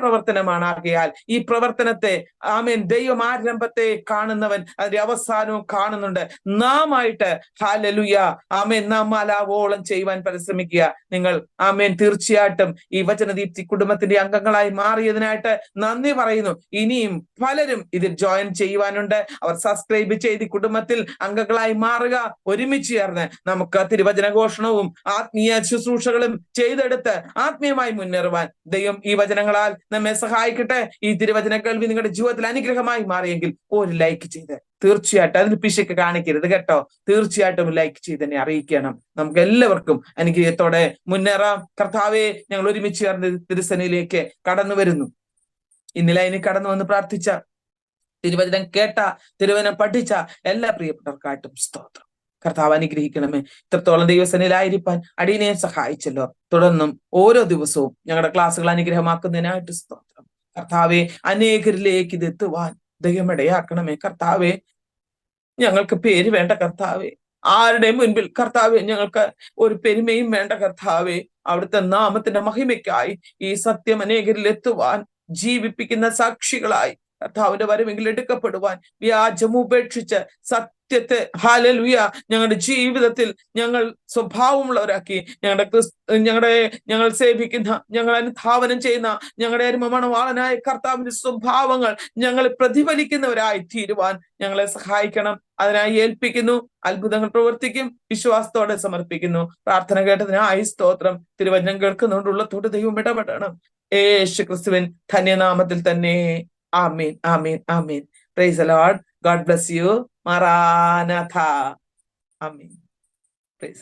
പ്രവർത്തനമാണ്. ആകയാൽ ഈ പ്രവർത്തനത്തെ ആമേൻ ദൈവം ആരംഭത്തെ കാണുന്നവൻ അതിന്റെ അവസാനവും കാണുന്നുണ്ട്. നാം ആയിട്ട് ഹല്ലേലൂയ ആമേൻ നാം ആലാവോളം ചെയ്യുവാൻ പരിശ്രമിക്കുക. നിങ്ങൾ ആമേൻ തീർച്ചയായിട്ടും ഈ വചനദീപ്തി കുടുംബത്തിന്റെ അംഗങ്ങളായി മാറിയതിനായിട്ട് നന്ദി പറയുന്നു. ഇനിയും പലരും ഇതിൽ ജോയിൻ ചെയ്യുവാനുണ്ട്. അവർ സബ്സ്ക്രൈബ് ചെയ്ത് കുടുംബത്തിൽ അംഗങ്ങളായി മാറുക. ഒരുമിച്ച് ചേർന്ന് നമുക്ക് തിരുവചന ഘോഷണവും ആത്മീയ ശുശ്രൂഷകളും ചെയ്തെടുത്ത് ആത്മീയമായി മുന്നേറുവാൻ ദൈവം ഈ വചനങ്ങളാൽ നമ്മെ സഹായിക്കട്ടെ. ഈ തിരുവചന കേൾവി നിങ്ങളുടെ ജീവിതത്തിൽ അനുഗ്രഹമായി മാറിയെങ്കിൽ ഒരു ലൈക്ക് ചെയ്ത് തീർച്ചയായിട്ടും അതിന് പിശുക്ക് കാണിക്കരുത് കേട്ടോ. തീർച്ചയായിട്ടും ലൈക്ക് ചെയ്ത് തന്നെ അറിയിക്കണം. നമുക്ക് എല്ലാവർക്കും അനുഗ്രഹത്തോടെ മുന്നേറാം. കർത്താവെ, ഞങ്ങൾ ഒരുമിച്ച് ചേർന്ന് തിരുസന്നിധിയിലേക്ക് കടന്നു വരുന്നു. ഇന്നലെ അതിന് കടന്നു വന്ന് പ്രാർത്ഥിച്ച, തിരുവചനം കേട്ട, തിരുവചനം പഠിച്ച എല്ലാ പ്രിയപ്പെട്ടവർക്കായിട്ടും സ്തോത്രം. കർത്താവ് അനുഗ്രഹിക്കണമേ. ഇത്രത്തോളം ദൈവസന്നിധിയിലായിരിക്കാൻ അടിയനെ സഹായിച്ചല്ലോ. തുടർന്നും ഓരോ ദിവസവും ഞങ്ങളുടെ ക്ലാസ്സുകൾ അനുഗ്രഹമാക്കുന്നതിനായിട്ട് സ്തോത്രം. കർത്താവെ, അനേകരിലേക്ക് ഇത് എത്തുവാൻ ദൈവമിടയാക്കണമേ. കർത്താവെ, ഞങ്ങൾക്ക് പേര് വേണ്ട കർത്താവെ, ആരുടെ മുൻപിൽ കർത്താവെ ഞങ്ങൾക്ക് ഒരു പെരുമയും വേണ്ട കർത്താവെ. അവിടുത്തെ നാമത്തിന്റെ മഹിമയ്ക്കായി ഈ സത്യം അനേകരിൽ എത്തുവാൻ ജീവിപ്പിക്കുന്ന സാക്ഷികളായി കർത്താവിന്റെ വരവെങ്കിൽ എടുക്കപ്പെടുവാൻ വ്യാജം ഉപേക്ഷിച്ച് സത്യത്തെ ഹല്ലേലൂയ ഞങ്ങളുടെ ജീവിതത്തിൽ ഞങ്ങൾ സ്വഭാവമുള്ളവരാക്കി, ഞങ്ങൾ സേവിക്കുന്ന, ഞങ്ങൾ അനുധാവനം ചെയ്യുന്ന ഞങ്ങളുടെ അരുമമണവാളനായ കർത്താവിന്റെ സ്വഭാവങ്ങൾ ഞങ്ങൾ പ്രതിഫലിക്കുന്നവരായി തീരുവാൻ ഞങ്ങളെ സഹായിക്കണം. അതിനായി ഏൽപ്പിക്കുന്നു. അത്ഭുതങ്ങൾ പ്രവർത്തിക്കും. വിശ്വാസത്തോടെ സമർപ്പിക്കുന്നു. പ്രാർത്ഥന കേട്ടതിനായി സ്തോത്രം. തിരുവചനം കേൾക്കുന്നുണ്ടുള്ളത്തോട് ദൈവം ഇടപെടണം. യേശു ക്രിസ്തുവിൻ ധന്യനാമത്തിൽ തന്നെ. ആമേൻ, ആമേൻ, ആമേൻ. Praise the lord. God bless you. മറാനാഥ. ആമേൻ. പ്രൈസ്